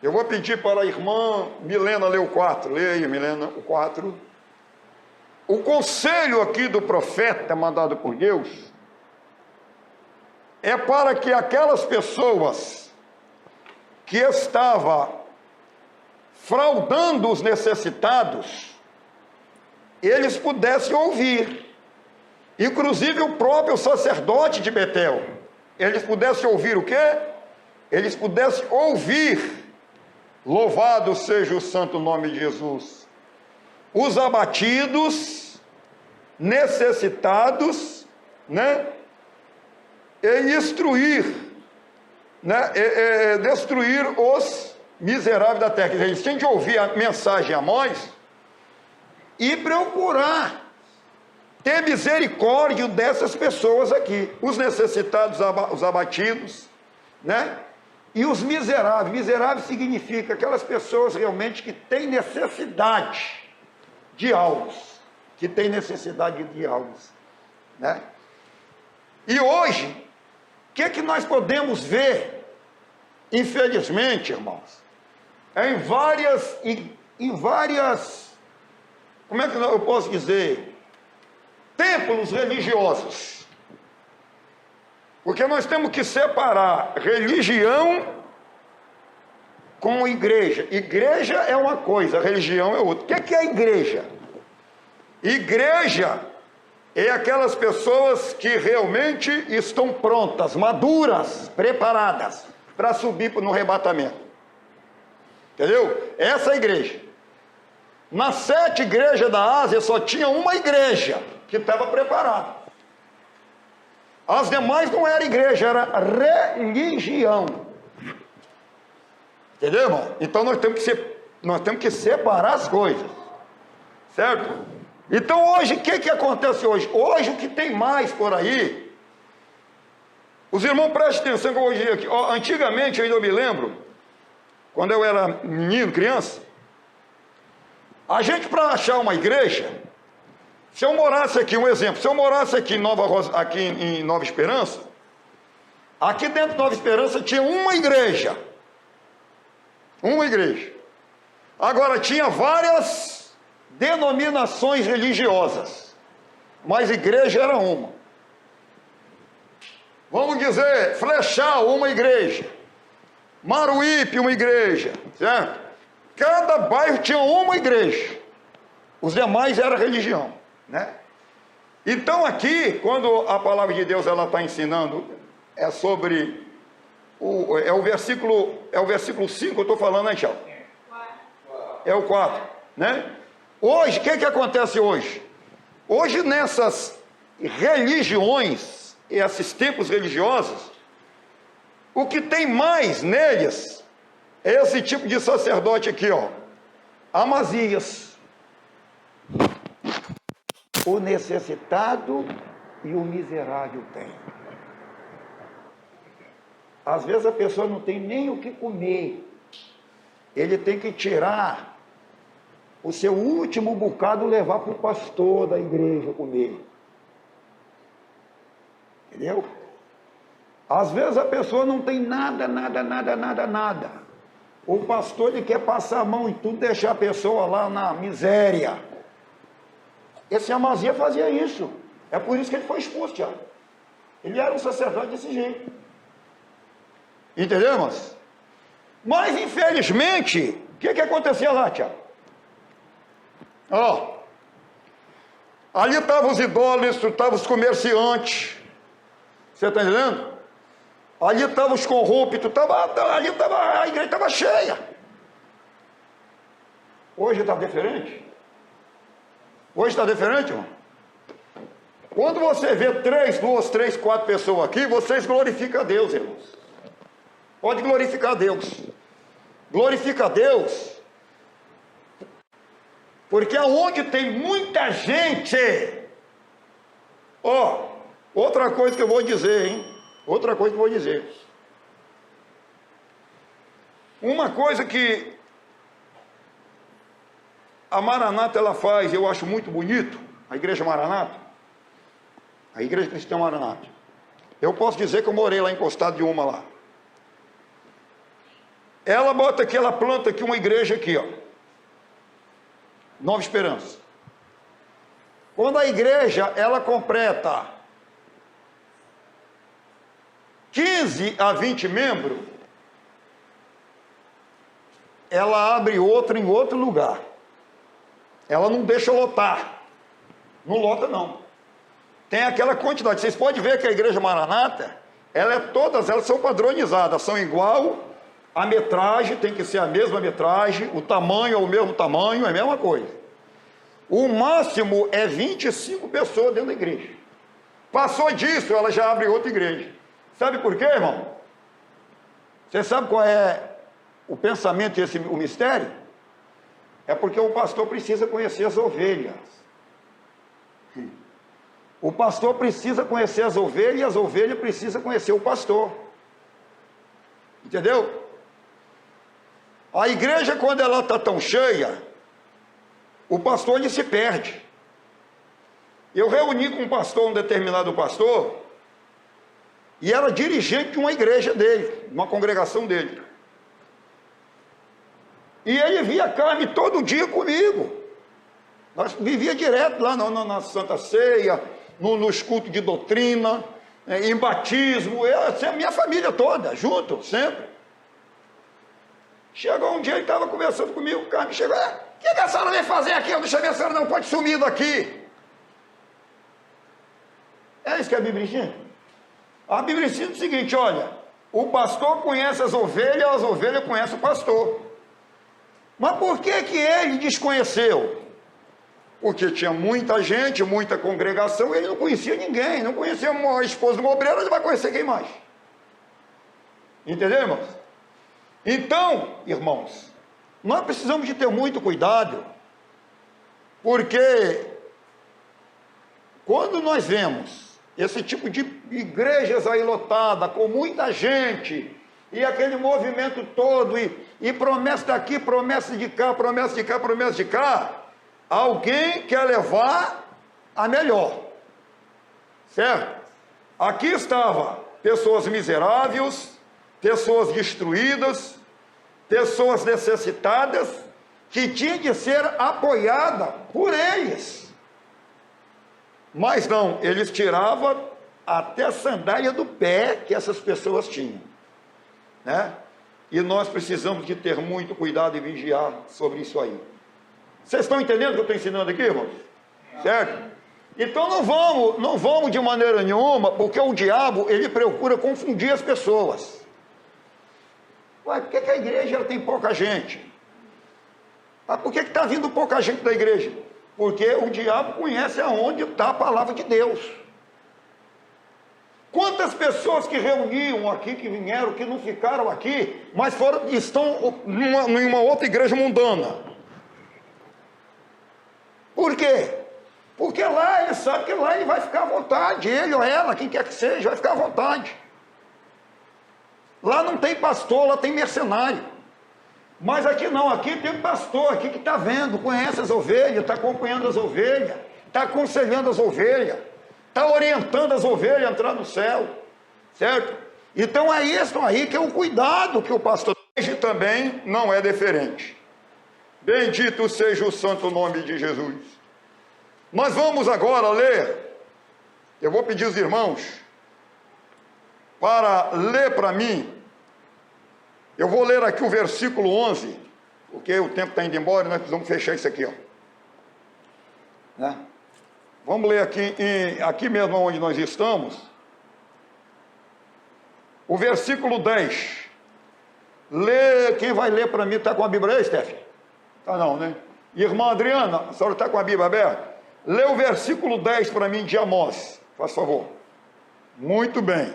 Eu vou pedir para a irmã Milena ler o 4. Lê aí, Milena, o 4. O conselho aqui do profeta mandado por Deus é para que aquelas pessoas que estavam fraudando os necessitados, eles pudessem ouvir. Inclusive o próprio sacerdote de Betel, eles pudessem ouvir o quê? Eles pudessem ouvir, louvado seja o santo nome de Jesus, os abatidos, necessitados, né? E instruir, né? Destruir os miseráveis da terra. Quer dizer, eles têm de ouvir a mensagem a nós e procurar ter misericórdia dessas pessoas aqui, os necessitados, os abatidos, né? E os miseráveis. Miserável significa aquelas pessoas realmente que têm necessidade de algo, que têm necessidade de algo, né? E hoje, o que nós podemos ver, infelizmente, irmãos, em várias, como é que eu posso dizer, templos religiosos, porque nós temos que separar religião com igreja. Igreja é uma coisa, religião é outra. O que é a igreja? Igreja é aquelas pessoas que realmente estão prontas, maduras, preparadas para subir no arrebatamento, entendeu? Essa é a igreja. Nas 7 igrejas da Ásia só tinha uma igreja que estava preparada. As demais não era igreja, era religião. Entendeu, irmão? Então nós temos que separar as coisas, certo? Então hoje, o que acontece hoje? Hoje o que tem mais por aí, os irmãos prestem atenção que eu vou dizer aqui. Antigamente, eu ainda me lembro, quando eu era menino, criança, a gente, para achar uma igreja, se eu morasse aqui, um exemplo, se eu morasse aqui em Nova Esperança, aqui dentro de Nova Esperança tinha uma igreja. Uma igreja. Agora, tinha várias denominações religiosas, mas igreja era uma. Vamos dizer, Flechal, uma igreja. Maruípe, uma igreja, certo? Cada bairro tinha uma igreja. Os demais era religião, né? Então aqui, quando a palavra de Deus ela está ensinando, é sobre o versículo 5, eu estou falando, né, Tchau? É o 4, né? Hoje, o que acontece hoje? Hoje nessas religiões, esses templos religiosos, o que tem mais neles é esse tipo de sacerdote aqui, ó. Amazias. O necessitado e o miserável tem. Às vezes a pessoa não tem nem o que comer. Ele tem que tirar o seu último bocado e levar para o pastor da igreja comer. Entendeu? Às vezes a pessoa não tem nada. O pastor ele quer passar a mão em tudo, deixar a pessoa lá na miséria. Esse Amazia fazia isso. É por isso que ele foi expulso, Tiago. Ele era um sacerdote desse jeito. Entendeu, irmãos? Mas, infelizmente, o que acontecia lá, Tiago? Ó, ali estavam os idólatras, estavam os comerciantes. Você está entendendo? Ali estavam os corruptos, a igreja estava cheia. Hoje está diferente? Hoje está diferente, irmão? Quando você vê 3, 2, 3, 4 pessoas aqui, vocês glorificam a Deus, irmãos. Pode glorificar a Deus. Glorifica a Deus. Porque aonde tem muita gente... Ó, outra coisa que eu vou dizer, hein? Outra coisa que eu vou dizer. Uma coisa que a Maranata ela faz, eu acho muito bonito, a igreja Maranata, a igreja cristã Maranata. Eu posso dizer que eu morei lá encostado de uma lá. Ela bota aqui, ela planta aqui uma igreja aqui, ó. Nova Esperança. Quando a igreja, ela completa 15 a 20 membros, ela abre outra em outro lugar. Ela não deixa lotar. Não lota, não. Tem aquela quantidade. Vocês podem ver que a igreja Maranata, todas elas são padronizadas, são igual. A metragem tem que ser a mesma metragem, o tamanho é o mesmo tamanho, é a mesma coisa. O máximo é 25 pessoas dentro da igreja. Passou disso, ela já abre outra igreja. Sabe por quê, irmão? Você sabe qual é o pensamento e o mistério? É porque o pastor precisa conhecer as ovelhas. O pastor precisa conhecer as ovelhas e as ovelhas precisam conhecer o pastor. Entendeu? A igreja, quando ela está tão cheia, o pastor ele se perde. Eu reuni com um determinado pastor, e era dirigente de uma igreja dele, uma congregação dele. E ele via carne todo dia comigo. Nós vivia direto lá na Santa Ceia, nos cultos de doutrina, em batismo, a minha família toda, junto, sempre. Chegou um dia, ele estava conversando comigo, o cara me chegou, o que a senhora vem fazer aqui? Eu não chamei a senhora, não pode sumir daqui. É isso que a Bíblia ensina. A Bíblia ensina o seguinte, olha, o pastor conhece as ovelhas conhecem o pastor. Mas por que ele desconheceu? Porque tinha muita gente, muita congregação, ele não conhecia ninguém, não conhecia a esposa do obreiro, ele vai conhecer quem mais? Entendeu, irmãos? Então, irmãos, nós precisamos de ter muito cuidado, porque quando nós vemos esse tipo de igrejas aí lotadas, com muita gente, e aquele movimento todo, e promessa daqui, promessa de cá, promessa de cá, promessa de cá, alguém quer levar a melhor, certo? Aqui estava pessoas miseráveis, pessoas destruídas, pessoas necessitadas, que tinham de ser apoiadas por eles. Mas não, eles tiravam até a sandália do pé que essas pessoas tinham, né? E nós precisamos de ter muito cuidado e vigiar sobre isso aí. Vocês estão entendendo o que eu estou ensinando aqui, irmãos? Certo? Então não vamos de maneira nenhuma, porque o diabo, ele procura confundir as pessoas. Ué, por que a igreja ela tem pouca gente? Ah, por que está vindo pouca gente da igreja? Porque o diabo conhece aonde está a palavra de Deus. Quantas pessoas que reuniam aqui, que vieram, que não ficaram aqui, mas estão em uma outra igreja mundana? Por quê? Porque lá ele sabe que lá ele vai ficar à vontade, ele ou ela, quem quer que seja, vai ficar à vontade. Lá não tem pastor, lá tem mercenário. Mas aqui não, aqui tem pastor, aqui que está vendo, conhece as ovelhas, está acompanhando as ovelhas, está aconselhando as ovelhas, está orientando as ovelhas a entrar no céu, certo? Então é isso aí que é o cuidado que o pastor tem. Também não é diferente. Bendito seja o santo nome de Jesus. Nós vamos agora ler, eu vou pedir aos irmãos para ler para mim. Eu vou ler aqui o versículo 11, porque o tempo está indo embora e nós precisamos fechar isso aqui, ó. Né? Vamos ler aqui mesmo onde nós estamos, o versículo 10. Lê, quem vai ler para mim? Está com a Bíblia aí, Steph? Tá não, né? Irmã Adriana, a senhora está com a Bíblia aberta? Lê o versículo 10 para mim de Amós, faz favor. Muito bem,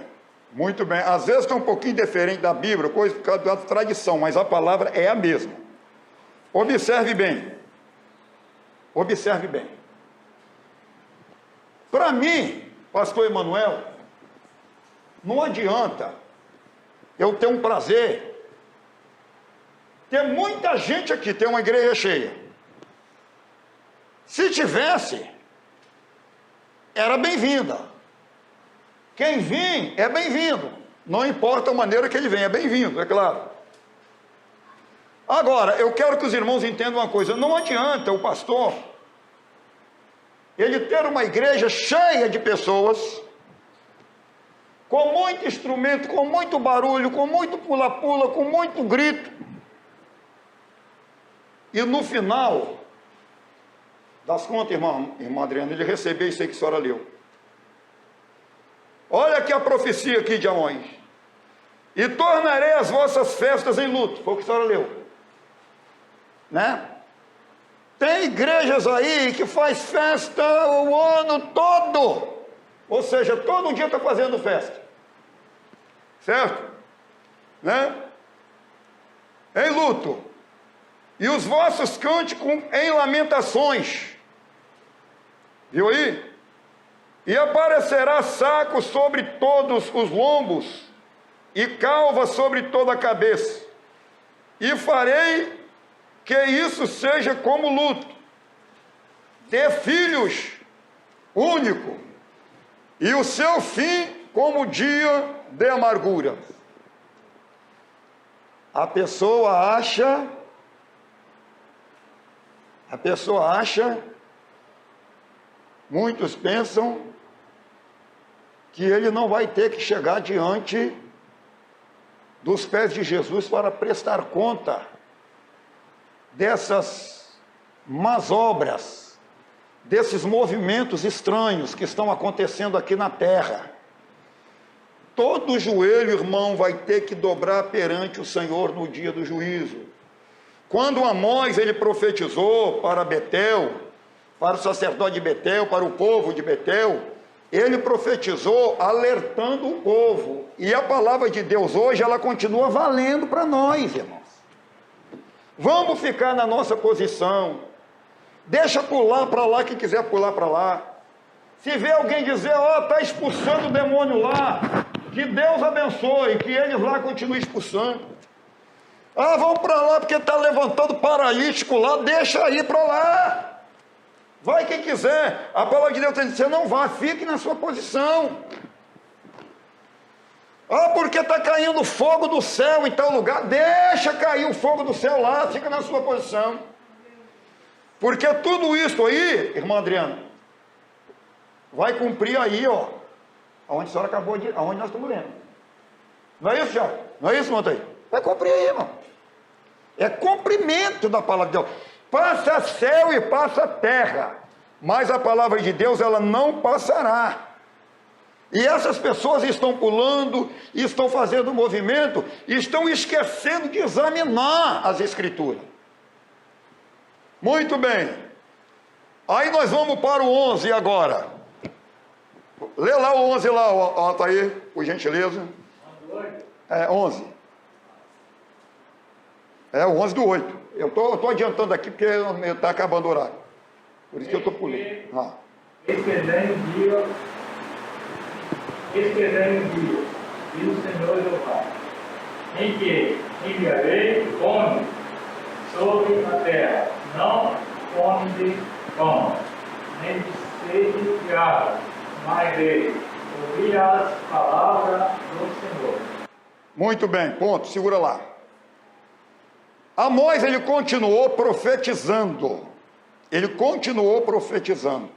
muito bem. Às vezes está um pouquinho diferente da Bíblia, coisa por causa da tradição, mas a palavra é a mesma. Observe bem. Observe bem. Para mim, pastor Emanuel, não adianta eu ter um prazer, ter muita gente aqui, ter uma igreja cheia. Se tivesse, era bem-vinda. Quem vir é bem-vindo. Não importa a maneira que ele vem, é bem-vindo, é claro. Agora, eu quero que os irmãos entendam uma coisa. Não adianta o pastor, ele ter uma igreja cheia de pessoas, com muito instrumento, com muito barulho, com muito pula-pula, com muito grito, e no final das contas, irmã Adriana, ele recebeu isso aí que a senhora leu. Olha aqui a profecia aqui de Amós. E tornarei as vossas festas em luto. Foi o que a senhora leu. Né? Tem igrejas aí que faz festa o ano todo. Ou seja, todo dia está fazendo festa. Certo? Né? Em luto. E os vossos cânticos em lamentações. Viu aí? E aparecerá saco sobre todos os lombos, e calva sobre toda a cabeça. E farei que isso seja como luto, de filhos único, e o seu fim como dia de amargura. A pessoa acha, muitos pensam que ele não vai ter que chegar diante dos pés de Jesus para prestar conta dessas más obras, desses movimentos estranhos que estão acontecendo aqui na terra. Todo joelho, irmão, vai ter que dobrar perante o Senhor no dia do juízo. Quando Amós, ele profetizou para Betel, para o sacerdote de Betel, para o povo de Betel, ele profetizou alertando o povo. E a palavra de Deus hoje, ela continua valendo para nós, irmãos. Vamos ficar na nossa posição. Deixa pular para lá quem quiser pular para lá. Se vê alguém dizer, ó, está expulsando o demônio lá, que Deus abençoe, que eles lá continuem expulsando. Ah, vamos para lá porque está levantando paralítico lá, deixa ir para lá. Vai quem quiser. A palavra de Deus está dizendo, você não vá, fique na sua posição. Ah, porque está caindo fogo do céu em tal lugar, deixa cair o fogo do céu lá, fica na sua posição. Porque tudo isso aí, irmã Adriana, vai cumprir aí, ó, aonde a senhora acabou de, aonde nós estamos lendo. Não é isso, Tiago? Não é isso, Monteiro? Vai cumprir aí, irmão. É cumprimento da palavra de Deus. Passa céu e passa terra, mas a palavra de Deus, ela não passará. E essas pessoas estão pulando, estão fazendo movimento, estão esquecendo de examinar as Escrituras. Muito bem. Aí nós vamos para o 11 agora. Lê lá o 11 lá, Altair, por gentileza. 11. É o 11 do 8. Eu estou adiantando aqui porque está acabando o horário. Por isso que eu estou pulando. Esperai um dia, diz o Senhor Jeová, em que enviarei fome sobre a terra, não fome de pão, nem de sede de água, mas de ouvir as palavras do Senhor. Muito bem, ponto, segura lá. Amós, ele continuou profetizando. Ele continuou profetizando.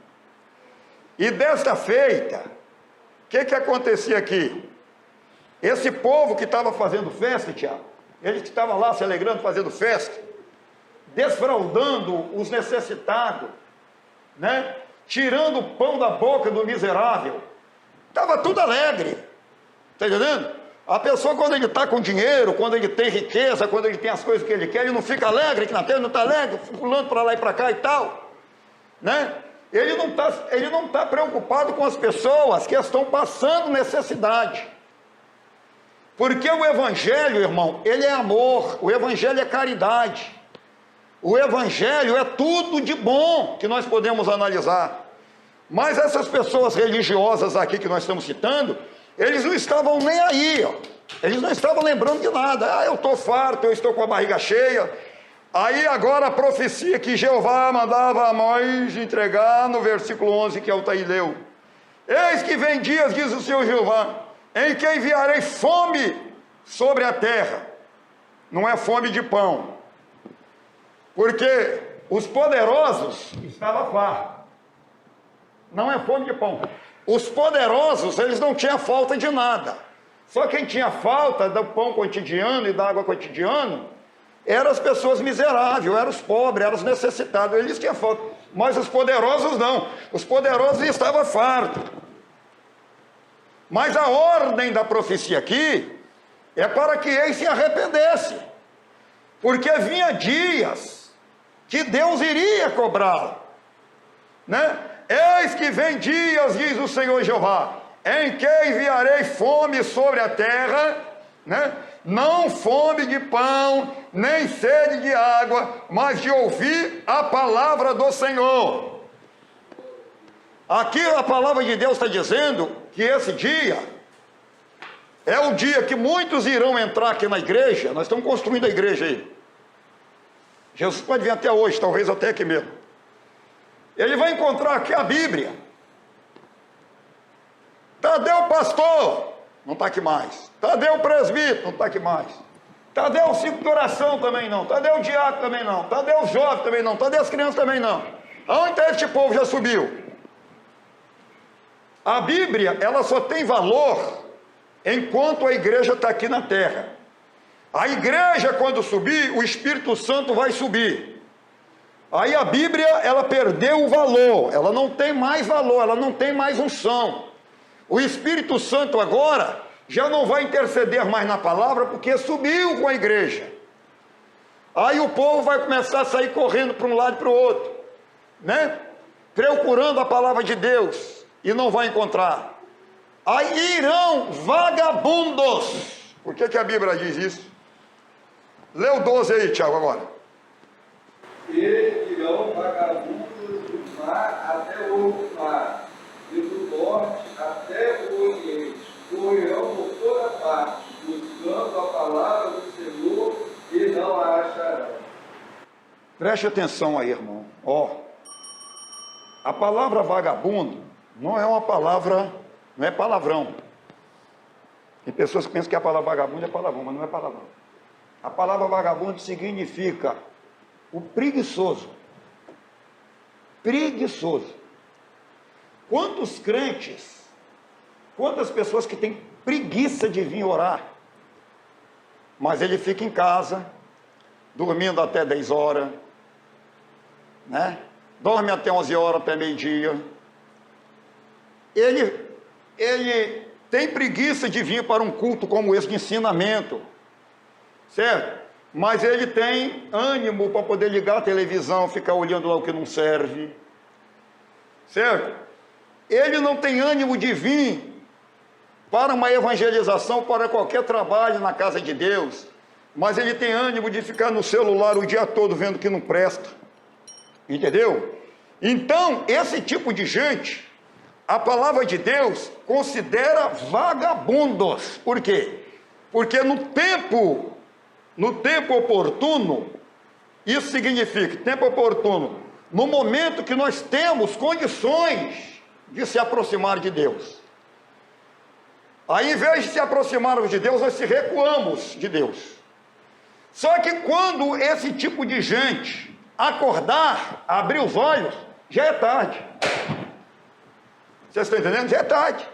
E desta feita, o que acontecia aqui? Esse povo que estava fazendo festa, Tiago, eles que estavam lá se alegrando, fazendo festa, desfraudando os necessitados, né? Tirando o pão da boca do miserável. Estava tudo alegre. Está entendendo? A pessoa, quando ele está com dinheiro, quando ele tem riqueza, quando ele tem as coisas que ele quer, ele não fica alegre aqui na terra, não está alegre, pulando para lá e para cá e tal, né? Ele não tá preocupado com as pessoas que estão passando necessidade. Porque o Evangelho, irmão, ele é amor, o Evangelho é caridade. O Evangelho é tudo de bom que nós podemos analisar. Mas essas pessoas religiosas aqui que nós estamos citando, eles não estavam nem aí, ó. Eles não estavam lembrando de nada. Ah, eu estou farto, eu estou com a barriga cheia. Aí agora a profecia que Jeová mandava a Moisés entregar no versículo 11 que Altair leu. Eis que vem dias, diz o Senhor Jeová, em que enviarei fome sobre a terra. Não é fome de pão. Porque os poderosos estavam fartos. Não é fome de pão. Os poderosos, eles não tinham falta de nada. Só quem tinha falta do pão cotidiano e da água cotidiana eram as pessoas miseráveis, eram os pobres, eram os necessitados. Eles tinham falta. Mas os poderosos não. Os poderosos estavam fartos. Mas a ordem da profecia aqui é para que eles se arrependessem. Porque vinha dias que Deus iria cobrar, né? Eis que vem dias, diz o Senhor Jeová, em que enviarei fome sobre a terra, né? Não fome de pão, nem sede de água, mas de ouvir a palavra do Senhor. Aqui a palavra de Deus está dizendo que esse dia é o dia que muitos irão entrar aqui na igreja. Nós estamos construindo a igreja aí. Jesus pode vir até hoje, talvez até aqui mesmo. Ele vai encontrar aqui a Bíblia. Tadeu pastor, não está aqui mais. Tadeu presbítero, não está aqui mais. Tadeu cinco de oração também não. Tadeu diácono também não. Tadeu jovem também não. Tadeu as crianças também não. Aonde este povo já subiu? A Bíblia, ela só tem valor enquanto a igreja está aqui na terra. A igreja, quando subir, o Espírito Santo vai subir. Aí a Bíblia, ela perdeu o valor, ela não tem mais valor, ela não tem mais unção. O Espírito Santo agora já não vai interceder mais na palavra, porque subiu com a igreja. Aí o povo vai começar a sair correndo para um lado e para o outro, né? Procurando a palavra de Deus, e não vai encontrar. Aí irão vagabundos. Por que a Bíblia diz isso? Lê o 12 aí, Tiago, agora. E irão vagabundos do mar até o outro mar, e do norte até o oriente, correrão por toda parte, buscando a palavra do Senhor, e não a acharão. Preste atenção aí, irmão. Ó, a palavra vagabundo não é uma palavra, não é palavrão. Tem pessoas que pensam que a palavra vagabundo é palavrão, mas não é palavrão. A palavra vagabundo significa o preguiçoso. Preguiçoso. Quantos crentes, quantas pessoas que têm preguiça de vir orar, mas ele fica em casa, dormindo até 10 horas, né? Dorme até 11 horas, até meio-dia. Ele tem preguiça de vir para um culto como esse de ensinamento, certo? Mas ele tem ânimo para poder ligar a televisão, ficar olhando lá o que não serve, certo? Ele não tem ânimo de vir para uma evangelização, para qualquer trabalho na casa de Deus, mas ele tem ânimo de ficar no celular o dia todo vendo que não presta, entendeu? Então, esse tipo de gente, a palavra de Deus considera vagabundos. Por quê? Porque no tempo oportuno, isso significa, tempo oportuno, no momento que nós temos condições de se aproximar de Deus. Aí, em vez de se aproximarmos de Deus, nós se recuamos de Deus. Só que quando esse tipo de gente acordar, abrir os olhos, já é tarde. Vocês estão entendendo? Já é tarde.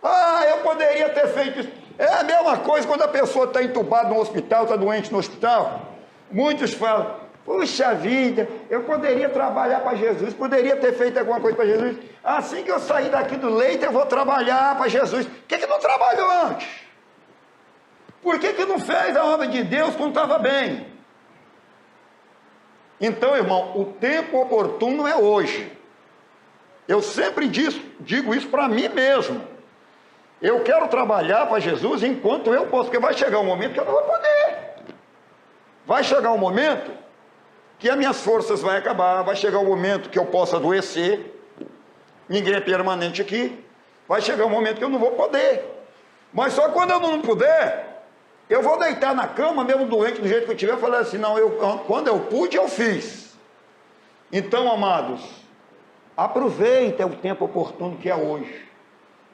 Ah, eu poderia ter feito isso. É a mesma coisa quando a pessoa está entubada no hospital, está doente no hospital. Muitos falam, puxa vida, eu poderia trabalhar para Jesus, poderia ter feito alguma coisa para Jesus. Assim que eu sair daqui do leito, eu vou trabalhar para Jesus. Por que não trabalhou antes? Por que não fez a obra de Deus quando estava bem? Então, irmão, o tempo oportuno é hoje. Eu sempre digo isso para mim mesmo. Eu quero trabalhar para Jesus enquanto eu posso, porque vai chegar um momento que eu não vou poder. Vai chegar um momento que as minhas forças vão acabar, vai chegar um momento que eu possa adoecer, ninguém é permanente aqui, vai chegar um momento que eu não vou poder. Mas só quando eu não puder, eu vou deitar na cama, mesmo doente, do jeito que eu tiver, e falar assim, não, quando eu pude, eu fiz. Então, amados, aproveita o tempo oportuno que é hoje.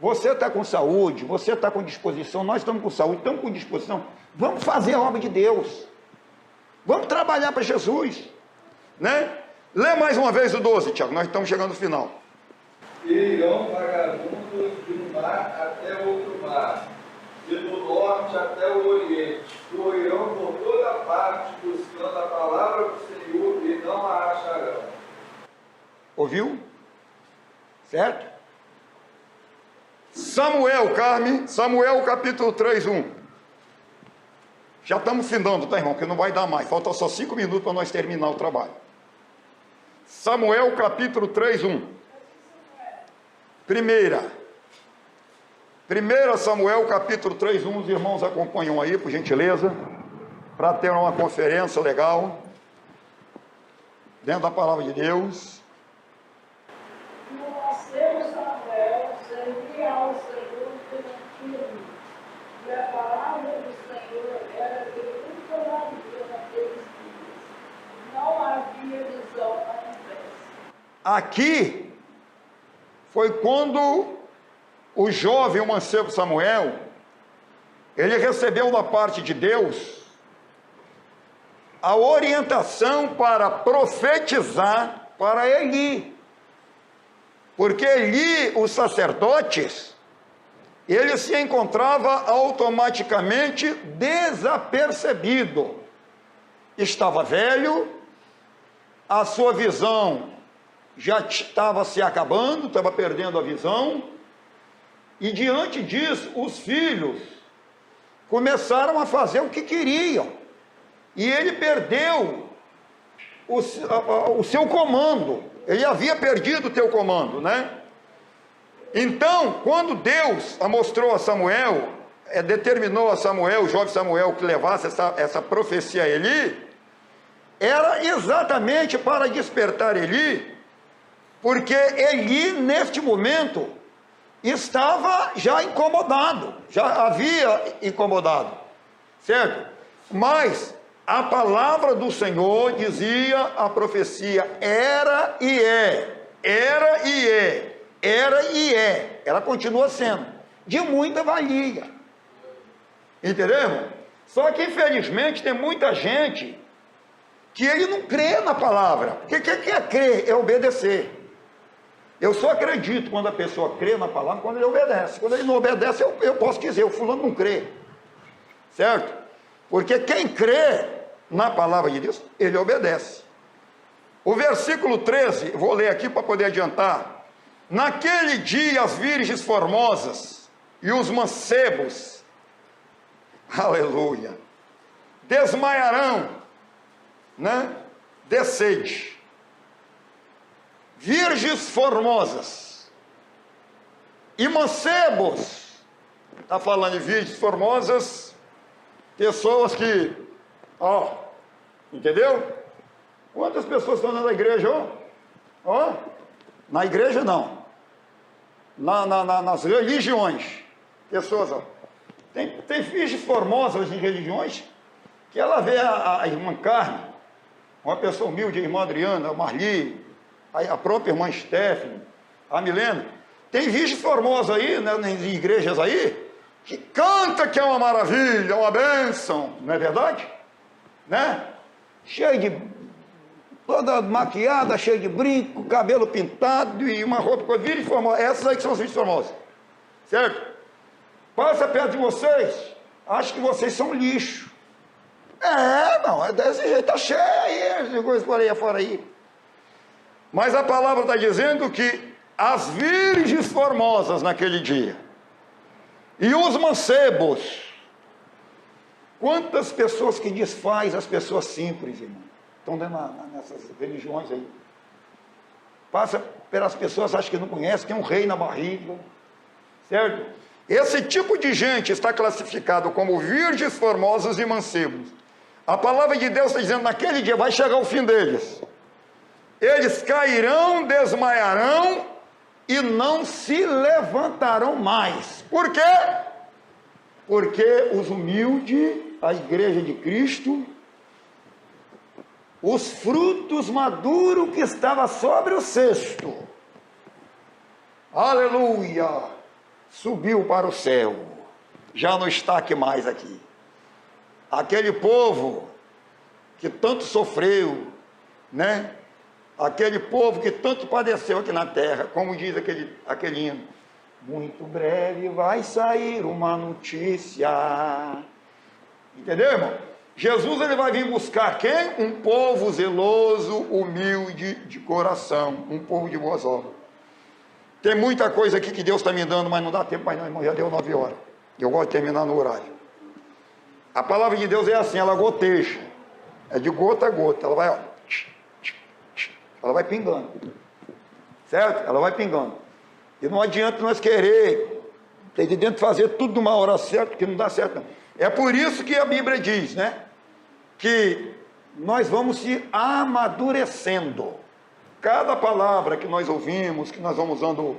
Você está com saúde, você está com disposição, nós estamos com saúde, estamos com disposição. Vamos fazer a obra de Deus. Vamos trabalhar para Jesus. Né? Lê mais uma vez o 12, Tiago, nós estamos chegando no final. E irão vagabundos de um mar até outro mar, e do norte até o oriente, correrão por toda parte, buscando a palavra do Senhor, e não a acharão. Ouviu? Certo? Samuel, Carme, Samuel capítulo 3, 1. Já estamos findando, tá, irmão? Que não vai dar mais. Falta só 5 minutos para nós terminar o trabalho. Samuel capítulo 3, 1. Primeira Samuel capítulo 3, 1. Os irmãos acompanham aí, por gentileza, para ter uma conferência legal, dentro da palavra de Deus. No nasceu Samuel, servia ao Senhor permitido, e a palavra do Senhor era de muita maravilha naqueles dias. Não havia visão manifesta. Aqui foi quando o jovem, o mancebo Samuel, ele recebeu da parte de Deus a orientação para profetizar para Eli. Porque Eli, os sacerdotes, ele se encontrava automaticamente desapercebido. Estava velho, a sua visão já estava se acabando, estava perdendo a visão, e diante disso, os filhos começaram a fazer o que queriam, e ele perdeu o seu comando, ele havia perdido o teu comando, né? Então, quando Deus mostrou a Samuel, determinou a Samuel, o jovem Samuel, que levasse essa profecia a Eli, era exatamente para despertar Eli, porque Eli, neste momento, estava já incomodado, já havia incomodado, certo? Mas a palavra do Senhor dizia, a profecia, era e é, era e é, era e é, ela continua sendo, de muita valia, entendeu, irmão? Só que infelizmente tem muita gente que ele não crê na palavra, porque o que é crer? É obedecer. Eu só acredito quando a pessoa crê na palavra, quando ele obedece. Quando ele não obedece, eu posso dizer, o fulano não crê, certo? Porque quem crê na palavra de Deus, ele obedece. O versículo 13, vou ler aqui para poder adiantar. Naquele dia as virgens formosas e os mancebos, aleluia, desmaiarão, né, de sede. Virgens formosas e mancebos, está falando de virgens formosas, pessoas que, entendeu? Quantas pessoas estão na igreja, na igreja não, nas religiões, pessoas, tem virgens formosas em religiões, que ela vê a irmã Carme, uma pessoa humilde, a irmã Adriana, a Marli, a própria irmã Stephanie, a Milena, tem virgens formosas aí, né, em igrejas aí, que canta que é uma maravilha, uma bênção, não é verdade? Né? Cheia de, toda maquiada, cheia de brinco, cabelo pintado e uma roupa com virgens formosas, essas aí que são as virgens formosas, certo? Passa perto de vocês, acho que vocês são lixo. Não, é desse jeito, tá cheio aí, de coisas por aí afora aí. Mas a palavra está dizendo que as virgens formosas naquele dia, e os mancebos, Quantas pessoas que desfaz as pessoas simples, irmão, estão dentro nessas religiões aí. Passa pelas pessoas, acha que não conhece, tem um rei na barriga, certo? Esse tipo de gente está classificado como virgens formosas e mancebos. A palavra de Deus está dizendo, naquele dia vai chegar o fim deles. Eles cairão, desmaiarão e não se levantarão mais. Por quê? Porque os humildes, a igreja de Cristo, os frutos maduros que estava sobre o cesto, aleluia, subiu para o céu, já não está aqui mais aqui. Aquele povo que tanto sofreu, né? Aquele povo que tanto padeceu aqui na terra, como diz aquele hino, muito breve vai sair uma notícia. Entendeu, irmão? Jesus, ele vai vir buscar quem? Um povo zeloso, humilde de coração, um povo de boas obras. Tem muita coisa aqui que Deus está me dando, mas não dá tempo mais não, irmão, já deu 9 horas. Eu gosto de terminar no horário. A palavra de Deus é assim, ela goteja, é de gota a gota, ela vai, ó, ela vai pingando, certo? Ela vai pingando. E não adianta nós querer, de dentro fazer tudo numa hora certa, que não dá certo não. É por isso que a Bíblia diz, né? Que nós vamos se amadurecendo. Cada palavra que nós ouvimos, que nós vamos usando